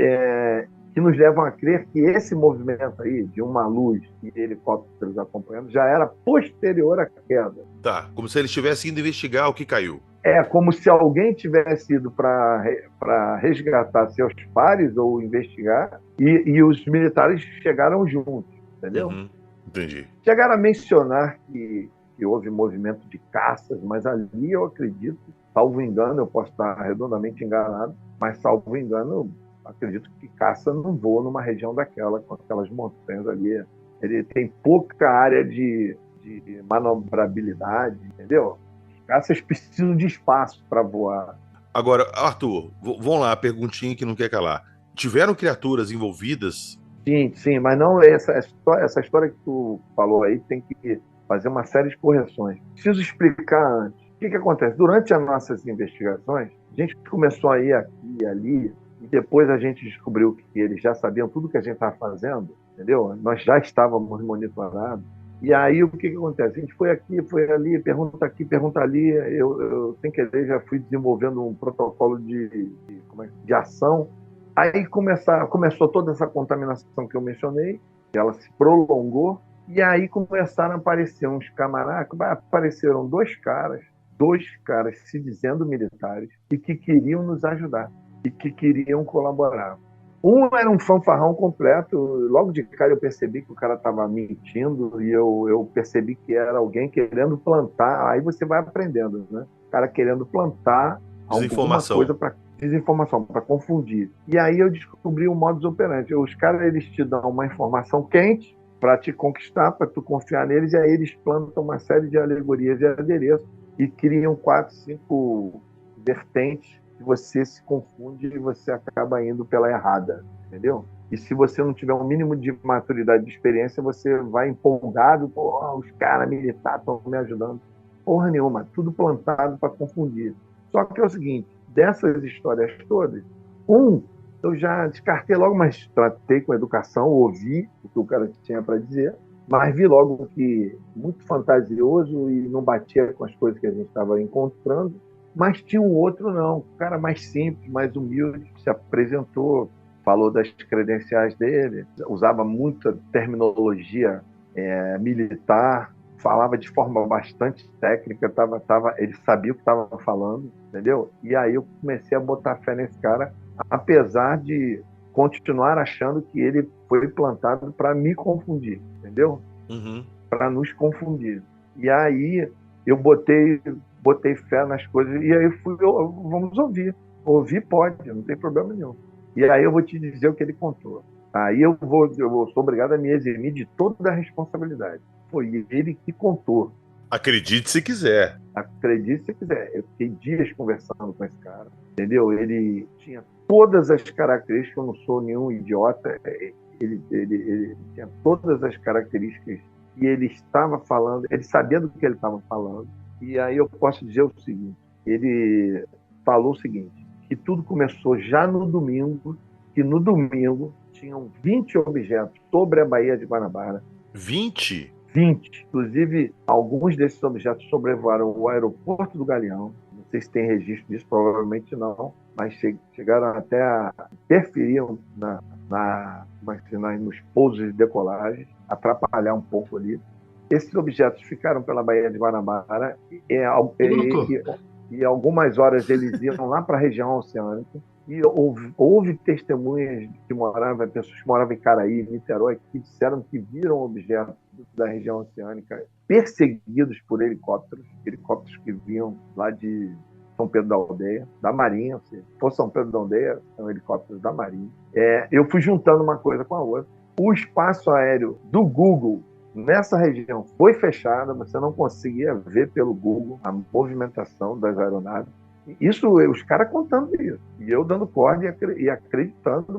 nos levam a crer que esse movimento aí de uma luz e helicópteros acompanhando já era posterior à queda. Tá, como se eles tivessem indo investigar o que caiu. É como se alguém tivesse ido para resgatar seus pares ou investigar e os militares chegaram juntos, entendeu? Uhum. Entendi. Chegaram a mencionar que houve movimento de caças, mas ali eu acredito, salvo engano, eu posso estar redondamente enganado, mas salvo engano, acredito que caça não voa numa região daquela, com aquelas montanhas ali. Ele tem pouca área de manobrabilidade, entendeu? Os caças precisam de espaço para voar. Agora, Arthur, vamos lá, perguntinha que não quer calar. Tiveram criaturas envolvidas? Sim, mas não essa história que tu falou aí tem que fazer uma série de correções. Preciso explicar antes. O que acontece? Durante as nossas investigações, a gente começou a ir aqui e ali, e depois a gente descobriu que eles já sabiam tudo que a gente estava fazendo, entendeu? Nós já estávamos monitorados. E aí o que acontece? A gente foi aqui, foi ali, pergunta aqui, pergunta ali. Eu sem querer, já fui desenvolvendo um protocolo de ação. Aí começou toda essa contaminação que eu mencionei, que ela se prolongou, e aí começaram a aparecer uns camaradas, apareceram dois caras se dizendo militares, e que queriam nos ajudar, e que queriam colaborar. Um era um fanfarrão completo, logo de cara eu percebi que o cara estava mentindo, e eu percebi que era alguém querendo plantar, aí você vai aprendendo, né? O cara querendo plantar alguma coisa para desinformação, para confundir. E aí eu descobri o modus operandi. Os caras, eles te dão uma informação quente para te conquistar, para tu confiar neles, e aí eles plantam uma série de alegorias e adereços e criam 4, 5 vertentes que você se confunde e você acaba indo pela errada, entendeu? E se você não tiver um mínimo de maturidade, de experiência, você vai empolgado, os caras militares estão me ajudando. Porra nenhuma, tudo plantado para confundir. Só que é o seguinte, dessas histórias todas, eu já descartei logo, mas tratei com educação, ouvi o que o cara tinha para dizer, mas vi logo que muito fantasioso e não batia com as coisas que a gente estava encontrando. Mas tinha um outro não, um cara mais simples, mais humilde, que se apresentou, falou das credenciais dele, usava muita terminologia militar, falava de forma bastante técnica, ele sabia o que estava falando, entendeu? E aí eu comecei a botar fé nesse cara, apesar de continuar achando que ele foi plantado para me confundir, entendeu? Uhum. Para nos confundir. E aí eu botei fé nas coisas, e aí vamos ouvir. Ouvir pode, não tem problema nenhum. E aí eu vou te dizer o que ele contou. Aí eu sou obrigado a me eximir de toda a responsabilidade. Foi ele que contou. Acredite se quiser. Acredite se quiser. Eu fiquei dias conversando com esse cara, entendeu? Ele tinha todas as características, eu não sou nenhum idiota, ele tinha todas as características que ele estava falando, ele sabia do que ele estava falando. E aí eu posso dizer o seguinte, ele falou o seguinte, que tudo começou já no domingo, que no domingo tinham 20 objetos sobre a Baía de Guanabara. 20? 20. Inclusive, alguns desses objetos sobrevoaram o aeroporto do Galeão. Não sei se tem registro disso, provavelmente não, mas chegaram até a interferir nos pousos de decolagem, atrapalhar um pouco ali. Esses objetos ficaram pela Baía de Guanabara e algumas horas eles iam lá para a região oceânica. E houve testemunhas pessoas que moravam em Caraí, Niterói, que disseram que viram objetos da região oceânica perseguidos por helicópteros que vinham lá de São Pedro da Aldeia, da Marinha, ou seja, se for São Pedro da Aldeia, são helicópteros da Marinha. Eu fui juntando uma coisa com a outra. O espaço aéreo do Google nessa região foi fechado, você não conseguia ver pelo Google a movimentação das aeronaves. Isso, os caras contando isso. E eu dando corda e acreditando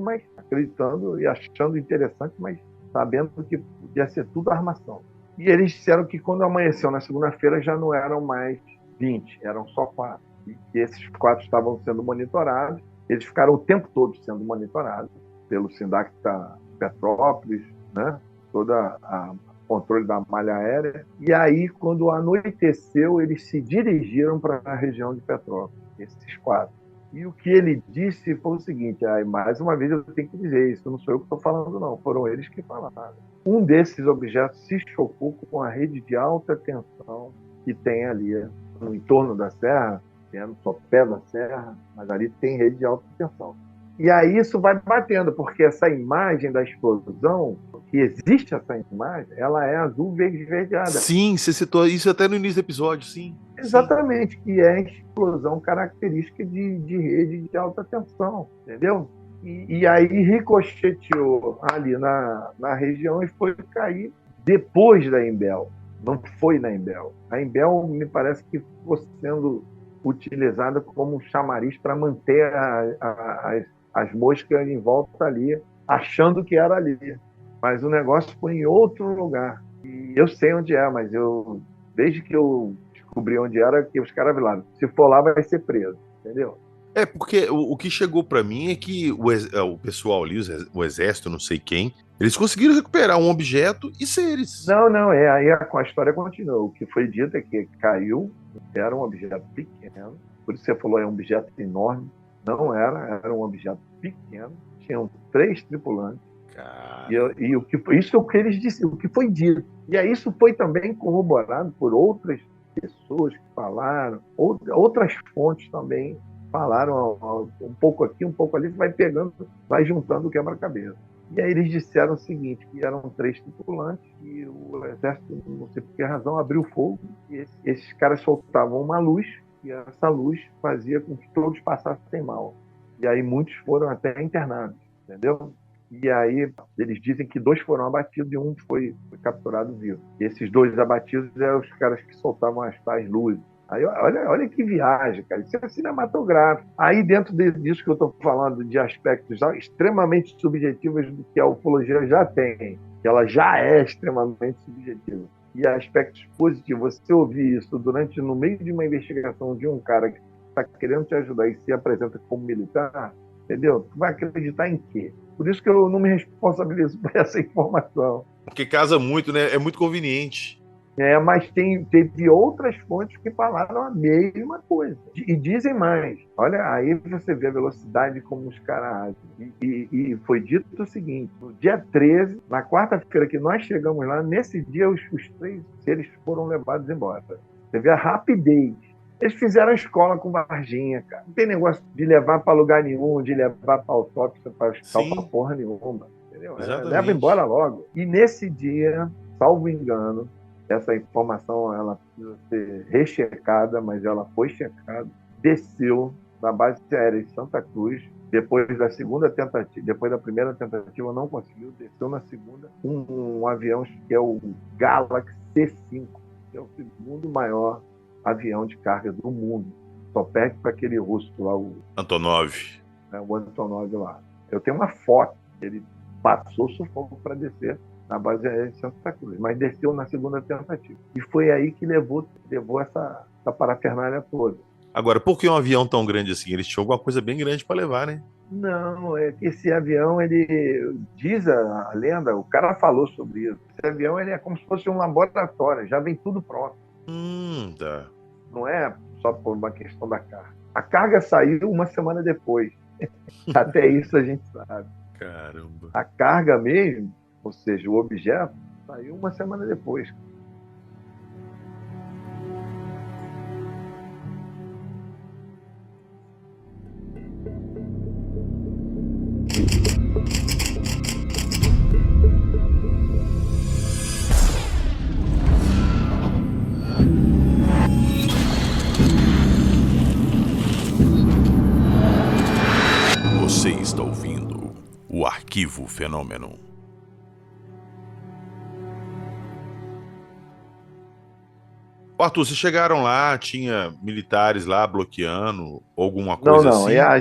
e achando interessante, mas sabendo que podia ser tudo armação. E eles disseram que quando amanheceu na segunda-feira já não eram mais 20, eram só 4. E esses 4 estavam sendo monitorados. Eles ficaram o tempo todo sendo monitorados pelo Sindacta Petrópolis, né? Todo o controle da malha aérea. E aí, quando anoiteceu, eles se dirigiram para a região de Petrópolis, esses 4. E o que ele disse foi o seguinte, mais uma vez eu tenho que dizer, isso não sou eu que estou falando não, foram eles que falaram. Um desses objetos se chocou com a rede de alta tensão que tem ali no entorno da serra, no sopé da serra, mas ali tem rede de alta tensão. E aí isso vai batendo, porque essa imagem da explosão, que existe essa imagem, ela é azul verde esverdeada. Sim, você citou isso até no início do episódio, sim. Exatamente, sim. Que é a explosão característica de rede de alta tensão, entendeu? E aí ricocheteou ali na região e foi cair depois da Embel. Não foi na Embel. A Embel me parece que ficou sendo utilizada como um chamariz para manter as moscas em volta ali, achando que era ali. Mas o negócio foi em outro lugar. E eu sei onde é, mas desde que eu descobri onde era, que os caras falaram, se for lá vai ser preso, entendeu? Porque o que chegou para mim é que o pessoal ali, o exército, não sei quem, eles conseguiram recuperar um objeto e seres. Não, aí a história continua. O que foi dito é que caiu, era um objeto pequeno, por isso você falou, é um objeto enorme. Não era um objeto pequeno, tinham 3 tripulantes. E isso é o que eles disseram, o que foi dito. E aí isso foi também corroborado por outras pessoas que falaram, outras fontes também falaram um pouco aqui, um pouco ali, vai pegando, vai juntando o quebra-cabeça. E aí eles disseram o seguinte, que eram 3 tripulantes e o exército, não sei por que razão, abriu fogo e esses caras soltavam uma luz e essa luz fazia com que todos passassem mal. E aí muitos foram até internados, entendeu? E aí eles dizem que 2 foram abatidos e um foi capturado vivo. E esses 2 abatidos eram os caras que soltavam as tais luzes. Aí olha que viagem, cara. Isso é cinematográfico. Aí dentro disso que eu estou falando, de aspectos extremamente subjetivos que a ufologia já tem, que ela já é extremamente subjetiva. E aspectos positivos, você ouvir isso no meio de uma investigação de um cara que está querendo te ajudar e se apresenta como militar, entendeu? Tu vai acreditar em quê? Por isso que eu não me responsabilizo por essa informação. Porque casa muito, né? É muito conveniente. Mas teve outras fontes que falaram a mesma coisa. E dizem mais. Olha, aí você vê a velocidade como os caras agem. E foi dito o seguinte, no dia 13, na quarta-feira que nós chegamos lá, nesse dia os 3 seres foram levados embora. Você vê a rapidez. Eles fizeram escola com Varginha, cara. Não tem negócio de levar para lugar nenhum, de levar para autópsia, para hospital, para porra nenhuma. Entendeu? Leva embora logo. E nesse dia, salvo engano, essa informação ela precisa ser rechecada, mas ela foi checada, desceu da base aérea de Santa Cruz, depois da primeira tentativa não conseguiu, desceu na segunda, um avião que é o Galaxy C5, que é o segundo maior avião de carga do mundo. Só perde para aquele russo lá, o Antonov. O Antonov lá. Eu tenho uma foto, ele passou sufoco para descer na base aérea de Santa Cruz, mas desceu na segunda tentativa. E foi aí que levou essa parafernália toda. Agora, por que um avião tão grande assim? Eles tinham alguma coisa bem grande para levar, né? Não, é que esse avião, ele diz a lenda, o cara falou sobre isso. Esse avião ele é como se fosse um laboratório, já vem tudo pronto. Tá. Não é só por uma questão da carga. A carga saiu uma semana depois. Até isso a gente sabe. Caramba. A carga mesmo, ou seja, o objeto, saiu uma semana depois. está ouvindo o Arquivo Fenômeno. Arthur, vocês chegaram lá, tinha militares lá bloqueando, alguma coisa Não. assim? A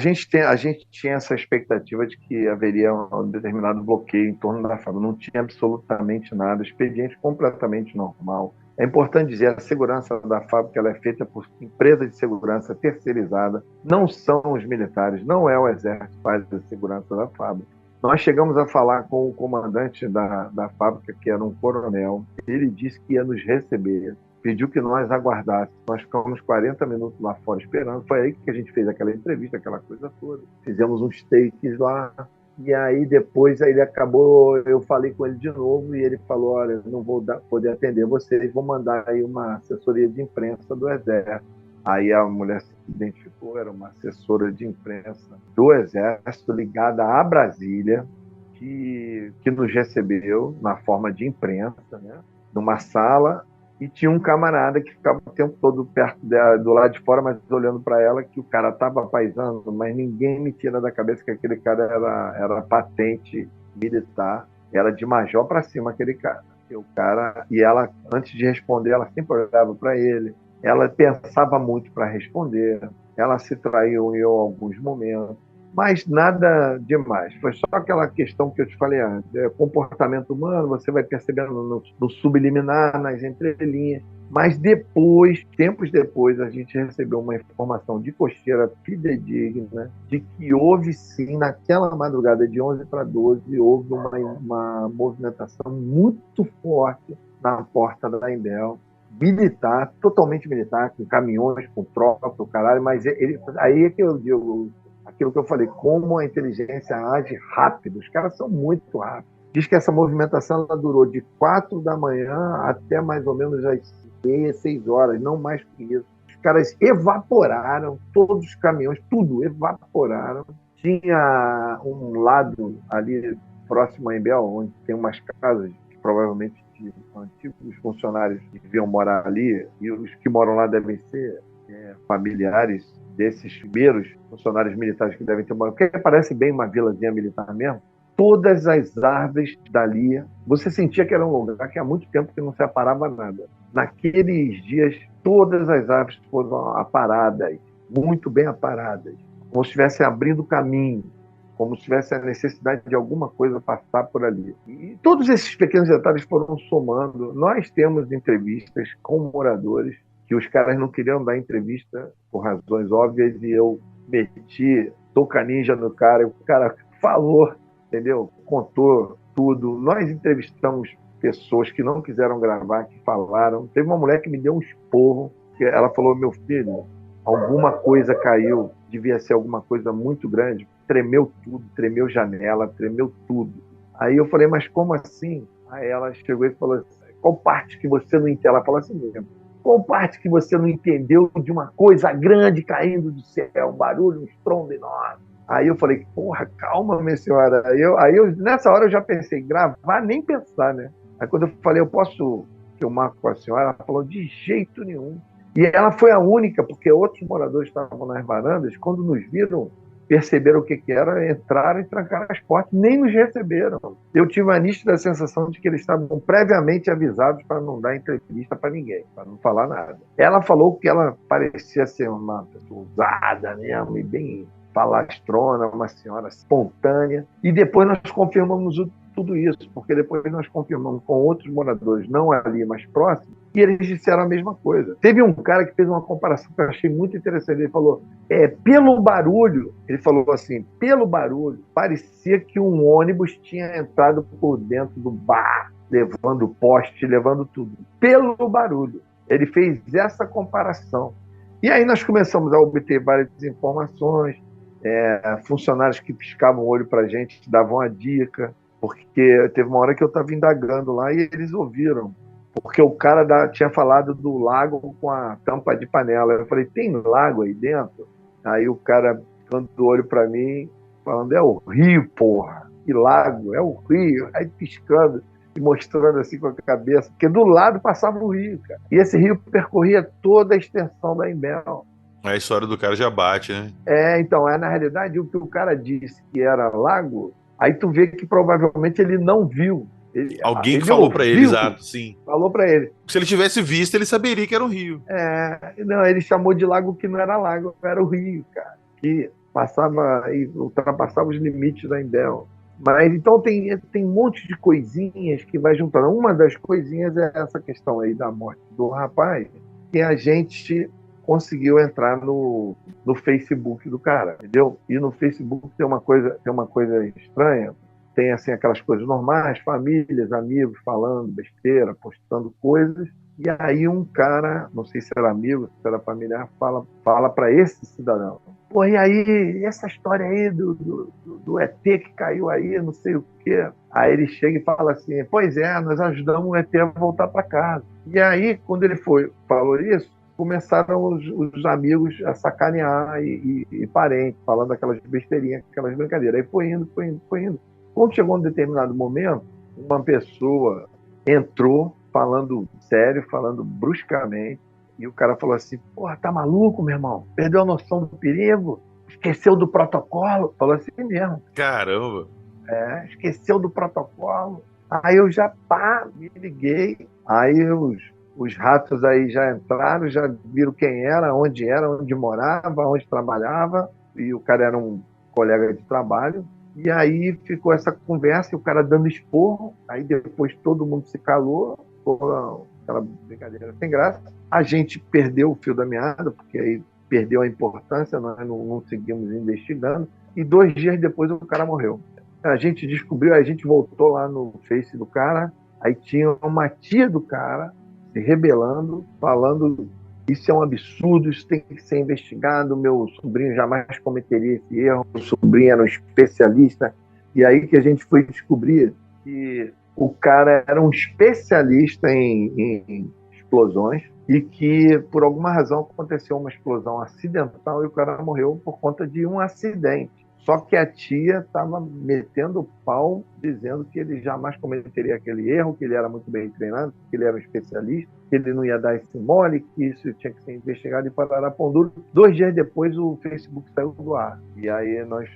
gente tinha essa expectativa de que haveria um determinado bloqueio em torno da fábrica. Não tinha absolutamente nada, expediente completamente normal. É importante dizer, a segurança da fábrica ela é feita por empresa de segurança terceirizada, não são os militares, não é o exército que faz a segurança da fábrica. Nós chegamos a falar com o comandante da fábrica, que era um coronel, ele disse que ia nos receber, pediu que nós aguardássemos. Nós ficamos 40 minutos lá fora esperando. Foi aí que a gente fez aquela entrevista, aquela coisa toda. Fizemos uns takes lá. E aí depois ele acabou, eu falei com ele de novo e ele falou, olha, não vou poder atender vocês, vou mandar aí uma assessoria de imprensa do Exército. Aí a mulher se identificou, era uma assessora de imprensa do Exército ligada à Brasília, que nos recebeu na forma de imprensa, né, numa sala. E tinha um camarada que ficava o tempo todo perto dela, do lado de fora, mas olhando para ela, que o cara estava paisando, mas ninguém me tira da cabeça que aquele cara era patente militar, era de major para cima aquele cara. E ela, antes de responder, ela sempre olhava para ele, ela pensava muito para responder, ela se traiu em alguns momentos, mas nada demais. Foi só aquela questão que eu te falei antes, comportamento humano, você vai percebendo no subliminar, nas entrelinhas. Mas depois, tempos depois, a gente recebeu uma informação de costeira fidedigna de que houve sim, naquela madrugada de 11 para 12, houve uma movimentação muito forte na porta da Embel, militar, totalmente militar, com caminhões, com tropa, o caralho, mas aí é que eu digo, aquilo que eu falei, como a inteligência age rápido. Os caras são muito rápidos. Diz que essa movimentação ela durou de 4 da manhã até mais ou menos às 6 horas, não mais que isso. Os caras evaporaram, todos os caminhões, tudo evaporaram. Tinha um lado ali próximo a Embel, onde tem umas casas que provavelmente de antigos funcionários que deviam morar ali, e os que moram lá devem ser familiares desses primeiros funcionários militares que devem ter morado, porque parece bem uma vilazinha militar mesmo. Todas as árvores dali, você sentia que era um lugar que há muito tempo que não se aparava nada. Naqueles dias, todas as árvores foram aparadas, muito bem aparadas, como se estivessem abrindo caminho, como se tivesse a necessidade de alguma coisa passar por ali. E todos esses pequenos detalhes foram somando. Nós temos entrevistas com moradores que os caras não queriam dar entrevista por razões óbvias e eu meti touca ninja no cara, e o cara falou, entendeu? Contou tudo. Nós entrevistamos pessoas que não quiseram gravar, que falaram. Teve uma mulher que me deu um esporro, que ela falou, meu filho, alguma coisa caiu, devia ser alguma coisa muito grande, tremeu tudo, tremeu janela, tremeu tudo. Aí eu falei, mas como assim? Aí ela chegou e falou assim, qual parte que você não entendeu? Ela falou assim mesmo, qual parte que você não entendeu de uma coisa grande caindo do céu, um barulho, um estrondo enorme? Aí eu falei, porra, calma, minha senhora. Aí eu, nessa hora eu já pensei, gravar, nem pensar, né? Aí quando eu falei, eu posso filmar com a senhora? Ela falou, de jeito nenhum. E ela foi a única, porque outros moradores estavam nas varandas, quando nos viram, perceberam o que era, entraram e trancaram as portas, nem nos receberam. Eu tive a nítida sensação de que eles estavam previamente avisados para não dar entrevista para ninguém, para não falar nada. Ela falou que ela parecia ser uma pessoa usada mesmo, e bem falastrona, uma senhora espontânea, e depois nós confirmamos tudo isso, porque depois nós confirmamos com outros moradores, não ali, mas próximos, e eles disseram a mesma coisa. Teve um cara que fez uma comparação que eu achei muito interessante. Ele falou, pelo barulho, ele falou assim, pelo barulho, parecia que um ônibus tinha entrado por dentro do bar, levando poste, levando tudo. Pelo barulho. Ele fez essa comparação. E aí nós começamos a obter várias informações, funcionários que piscavam o olho para a gente, davam a dica, porque teve uma hora que eu estava indagando lá e eles ouviram, porque o cara tinha falado do lago com a tampa de panela. Eu falei, tem lago aí dentro? Aí o cara, ficando do olho para mim, falando, é o rio, porra. Que lago? É o rio. Aí piscando e mostrando assim com a cabeça, porque do lado passava o rio, cara. E esse rio percorria toda a extensão da Embel. A história do cara já bate, né? Então, na realidade, o que o cara disse que era lago, aí tu vê que provavelmente ele não viu. Alguém que Ele falou pra ele, ouviu, exato, sim. falou para ele. Se ele tivesse visto, ele saberia que era um rio. Não, ele chamou de lago que não era lago, era o rio, cara, que passava e ultrapassava os limites da Embel. Mas então tem um monte de coisinhas que vai juntando. Uma das coisinhas é essa questão aí da morte do rapaz, que a gente conseguiu entrar no Facebook do cara, entendeu? E no Facebook tem uma coisa estranha. Tem assim aquelas coisas normais, famílias, amigos falando besteira, postando coisas. E aí um cara, não sei se era amigo, se era familiar, fala para esse cidadão: pô, e aí, essa história aí do ET que caiu aí, não sei o quê. Aí ele chega e fala assim: pois é, nós ajudamos o ET a voltar para casa. E aí, quando ele falou isso, começaram os amigos a sacanear e parentes, falando aquelas besteirinhas, aquelas brincadeiras. Aí foi indo, foi indo, foi indo. Quando chegou um determinado momento, uma pessoa entrou falando sério, falando bruscamente, e o cara falou assim: porra, tá maluco, meu irmão? Perdeu a noção do perigo? Esqueceu do protocolo? Falou assim mesmo. Caramba! Esqueceu do protocolo. Aí eu já me liguei. Aí os ratos aí já entraram, já viram quem era, onde morava, onde trabalhava. E o cara era um colega de trabalho. E aí ficou essa conversa, e o cara dando esporro. Aí depois todo mundo se calou. Ficou aquela brincadeira sem graça. A gente perdeu o fio da meada, porque aí perdeu a importância, nós não seguimos investigando. E 2 dias depois o cara morreu. A gente descobriu, a gente voltou lá no Face do cara, aí tinha uma tia do cara se rebelando, falando: isso é um absurdo, isso tem que ser investigado, meu sobrinho jamais cometeria esse erro, meu sobrinho era um especialista. E aí que a gente foi descobrir que o cara era um especialista em explosões e que, por alguma razão, aconteceu uma explosão acidental e o cara morreu por conta de um acidente. Só que a tia estava metendo o pau, dizendo que ele jamais cometeria aquele erro, que ele era muito bem treinado, que ele era um especialista, que ele não ia dar esse mole, que isso tinha que ser investigado e parará pão duro. 2 dias depois, o Facebook saiu do ar. E aí nós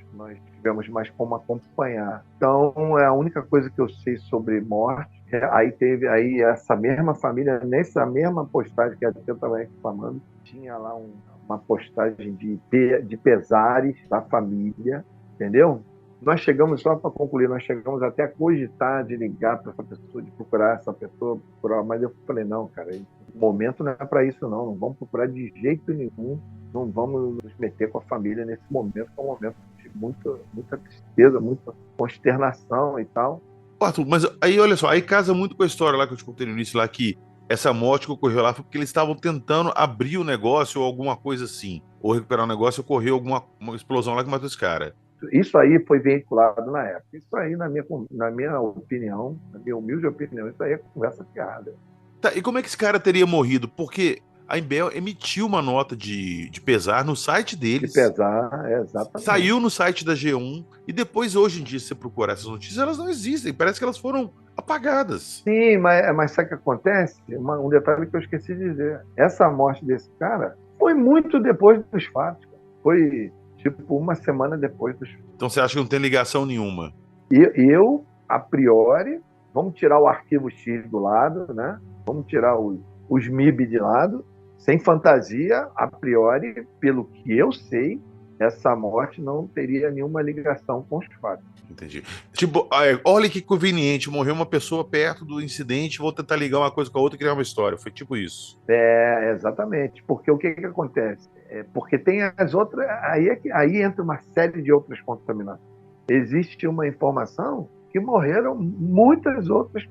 tivemos mais como acompanhar. Então, é a única coisa que eu sei sobre morte. Aí teve essa mesma família, nessa mesma postagem que a tia estava reclamando, tinha lá uma postagem de pesares da família, entendeu? Nós chegamos, só para concluir, nós chegamos até a cogitar de ligar para essa pessoa, de procurar essa pessoa, mas eu falei: não, cara, o momento não é para isso, não vamos procurar de jeito nenhum, não vamos nos meter com a família nesse momento, que é um momento de muita tristeza, muita consternação e tal. Arthur, mas aí olha só, aí casa muito com a história lá que eu te contei no início, lá que essa morte que ocorreu lá foi porque eles estavam tentando abrir o negócio ou alguma coisa assim, ou recuperar o negócio, ocorreu uma explosão lá que matou esse cara. Isso aí foi veiculado na época. Isso aí, na minha opinião, na minha humilde opinião, isso aí é conversa fiada. Tá, e como é que esse cara teria morrido? Porque a Embel emitiu uma nota de pesar no site deles. De pesar, exatamente. Saiu no site da G1 e depois, hoje em dia, se você procurar essas notícias, elas não existem. Parece que elas foram apagadas. Sim, mas sabe o que acontece? Um detalhe que eu esqueci de dizer. Essa morte desse cara foi muito depois dos fatos. Foi tipo uma semana depois dos fatos. Então você acha que não tem ligação nenhuma? Eu, a priori, vamos tirar o arquivo X do lado, né? Vamos tirar os MIB de lado, sem fantasia, a priori, pelo que eu sei, essa morte não teria nenhuma ligação com os fatos. Entendi. Tipo, olha que conveniente, morreu uma pessoa perto do incidente, vou tentar ligar uma coisa com a outra e criar uma história. Foi tipo isso. Exatamente. Porque o que acontece? Porque tem as outras. Aí entra uma série de outras contaminações. Existe uma informação que morreram muitas outras.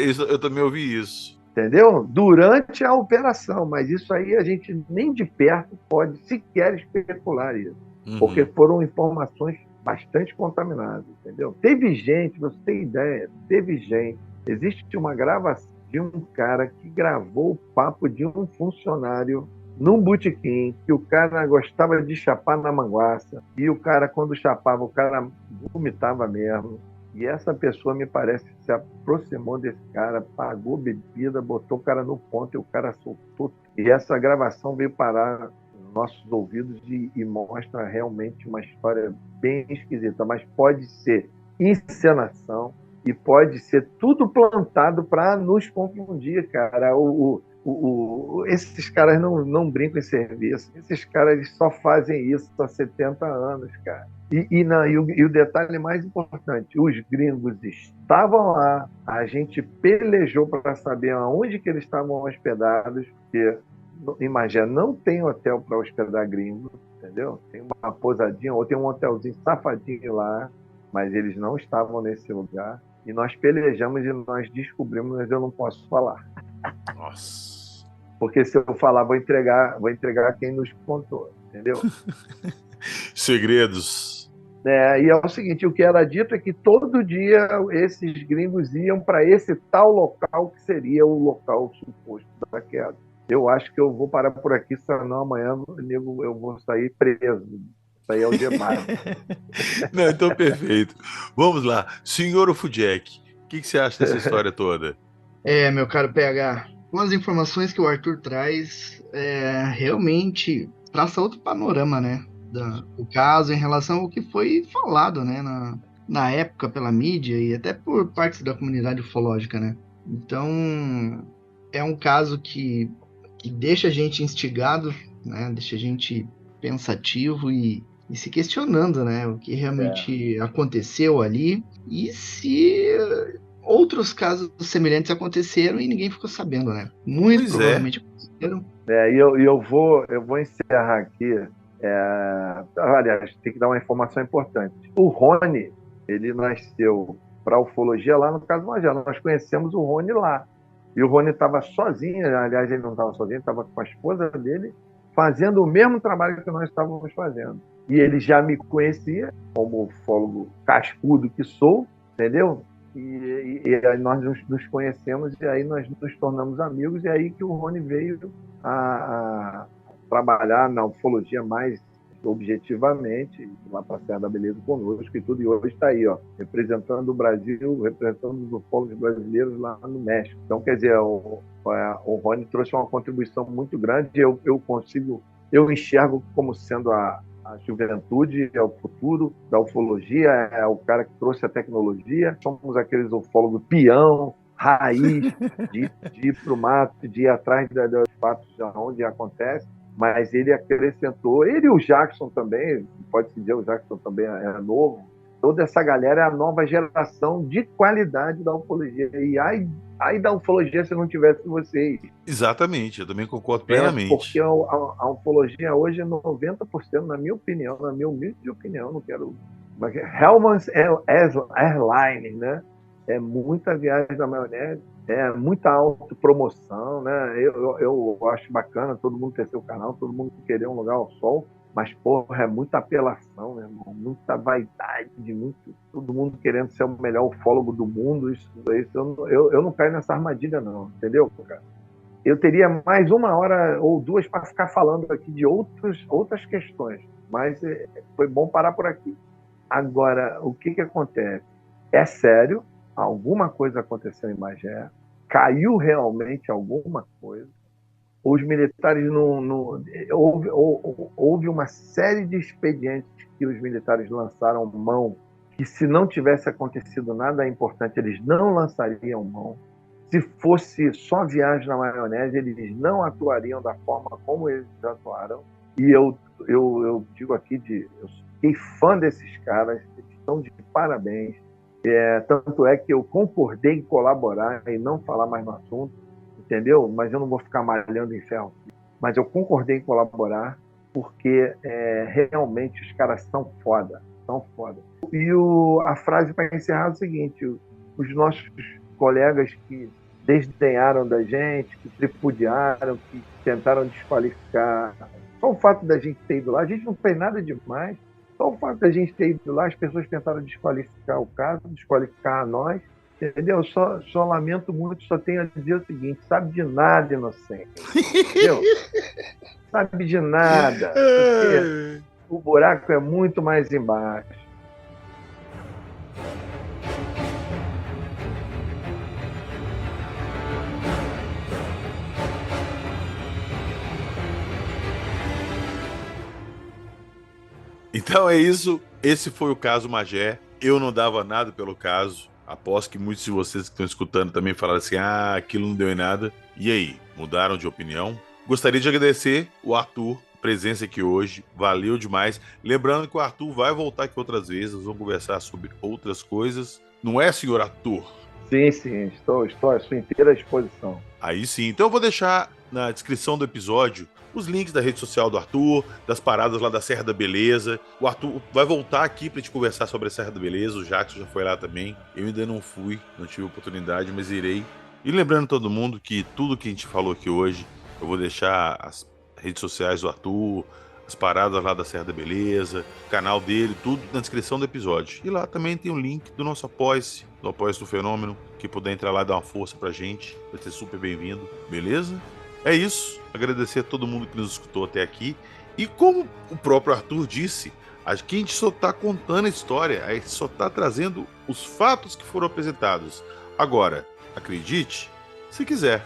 Isso, eu também ouvi isso. Entendeu? Durante a operação. Mas isso aí a gente nem de perto pode sequer especular isso. Uhum. Porque foram informações bastante contaminadas, entendeu? Teve gente, você tem ideia, existe uma gravação de um cara que gravou o papo de um funcionário num botequim, que o cara gostava de chapar na manguaça, e o cara, quando chapava, o cara vomitava mesmo, e essa pessoa, me parece, se aproximou desse cara, pagou bebida, botou o cara no ponto e o cara soltou, e essa gravação veio parar nossos ouvidos e mostra realmente uma história bem esquisita, mas pode ser encenação e pode ser tudo plantado para nos confundir, cara. Esses caras não brincam em serviço. Esses caras só fazem isso há 70 anos, cara. E o detalhe mais importante, os gringos estavam lá, a gente pelejou para saber aonde que eles estavam hospedados, porque em Magé não tem hotel para hospedar gringo, entendeu? Tem uma pousadinha ou tem um hotelzinho safadinho lá, mas eles não estavam nesse lugar. E nós pelejamos e nós descobrimos, mas eu não posso falar. Nossa. Porque se eu falar, vou entregar quem nos contou, entendeu? Segredos. E é o seguinte, o que era dito é que todo dia esses gringos iam para esse tal local que seria o local suposto da queda. Eu acho que eu vou parar por aqui, senão amanhã eu vou sair preso. Isso aí é o demais. Não, então perfeito. Vamos lá. Senhor Ufudjek, o que você acha dessa história toda? Meu caro PH, com as informações que o Arthur traz, realmente traça outro panorama, né? Do caso em relação ao que foi falado, né? Na época pela mídia e até por partes da comunidade ufológica, né? Então, é um caso que deixa a gente instigado, né? Deixa a gente pensativo e se questionando, né? O que realmente aconteceu ali e se outros casos semelhantes aconteceram e ninguém ficou sabendo, né? Muito Pois provavelmente aconteceram. Eu vou encerrar aqui. Aliás, tem que dar uma informação importante. O Rony, ele nasceu para ufologia lá no Caso Magé. Nós conhecemos o Rony lá. E o Rony estava sozinho, aliás, ele não estava sozinho, estava com a esposa dele, fazendo o mesmo trabalho que nós estávamos fazendo. E ele já me conhecia como ufólogo cascudo que sou, entendeu? E aí nós nos conhecemos e aí nós nos tornamos amigos. E aí que o Rony veio a trabalhar na ufologia mais objetivamente, lá para a Serra da Beleza conosco e tudo, e hoje está aí, ó, representando o Brasil, representando os ufólogos brasileiros lá no México. Então, quer dizer, o Rony trouxe uma contribuição muito grande, eu enxergo como sendo a juventude, é o futuro da ufologia, é o cara que trouxe a tecnologia, somos aqueles ufólogos peão, raiz, de ir para o mato, de ir atrás dos fatos de onde acontece, mas ele acrescentou, ele e o Jackson também, pode-se dizer, o Jackson também é novo, toda essa galera é a nova geração de qualidade da ufologia, e aí da ufologia se não tivesse vocês. Exatamente, eu também concordo plenamente. Porque a ufologia hoje é 90%, na minha opinião, na minha humilde opinião, não quero... Hellman's Airlines, né? É muita viagem da maionese, é muita autopromoção, né? Eu acho bacana todo mundo ter seu canal, todo mundo querer um lugar ao sol, mas, porra, é muita apelação, meu irmão, muita vaidade, todo mundo querendo ser o melhor ufólogo do mundo. Eu não caio nessa armadilha, não, entendeu, cara? Eu teria mais 1 hora ou 2 para ficar falando aqui de outras questões, mas foi bom parar por aqui. Agora, o que acontece? É sério, alguma coisa aconteceu em Magé, caiu realmente alguma coisa, os militares houve uma série de expedientes que os militares lançaram mão, que se não tivesse acontecido nada importante, eles não lançariam mão. Se fosse só viagem na maionese, eles não atuariam da forma como eles atuaram. E eu digo aqui, eu fiquei fã desses caras, eles estão de parabéns. Tanto é que eu concordei em colaborar e não falar mais no assunto, entendeu? Mas eu não vou ficar malhando em ferro. Mas eu concordei em colaborar porque realmente os caras são foda, são foda. E a frase para encerrar é o seguinte: os nossos colegas que desdenharam da gente, que tripudiaram, que tentaram desqualificar, só o fato da gente ter ido lá, a gente não fez nada demais. Só o fato da gente ter ido lá, as pessoas tentaram desqualificar o caso, desqualificar a nós, entendeu? Só lamento muito, só tenho a dizer o seguinte: sabe de nada, inocente, entendeu? Sabe de nada, porque o buraco é muito mais embaixo. Então é isso. Esse foi o caso Magé. Eu não dava nada pelo caso. Aposto que muitos de vocês que estão escutando também falaram assim: ah, aquilo não deu em nada. E aí, mudaram de opinião? Gostaria de agradecer o Arthur, presença aqui hoje. Valeu demais. Lembrando que o Arthur vai voltar aqui outras vezes. Nós vamos conversar sobre outras coisas. Não é, senhor Arthur? Sim, sim. Estou à sua inteira disposição. Aí sim. Então eu vou deixar na descrição do episódio os links da rede social do Arthur, das paradas lá da Serra da Beleza. O Arthur vai voltar aqui pra gente conversar sobre a Serra da Beleza. O Jackson já foi lá também. Eu ainda não fui, não tive oportunidade, mas irei. E lembrando todo mundo que tudo que a gente falou aqui hoje, eu vou deixar as redes sociais do Arthur, as paradas lá da Serra da Beleza, o canal dele, tudo na descrição do episódio. E lá também tem o link do nosso Apoia-se, do Apoia-se do Fenômeno. Quem puder entrar lá e dar uma força pra gente, vai ser super bem-vindo, beleza? É isso, agradecer a todo mundo que nos escutou até aqui. E como o próprio Arthur disse, aqui a gente só está contando a história, a gente só está trazendo os fatos que foram apresentados. Agora, acredite, se quiser.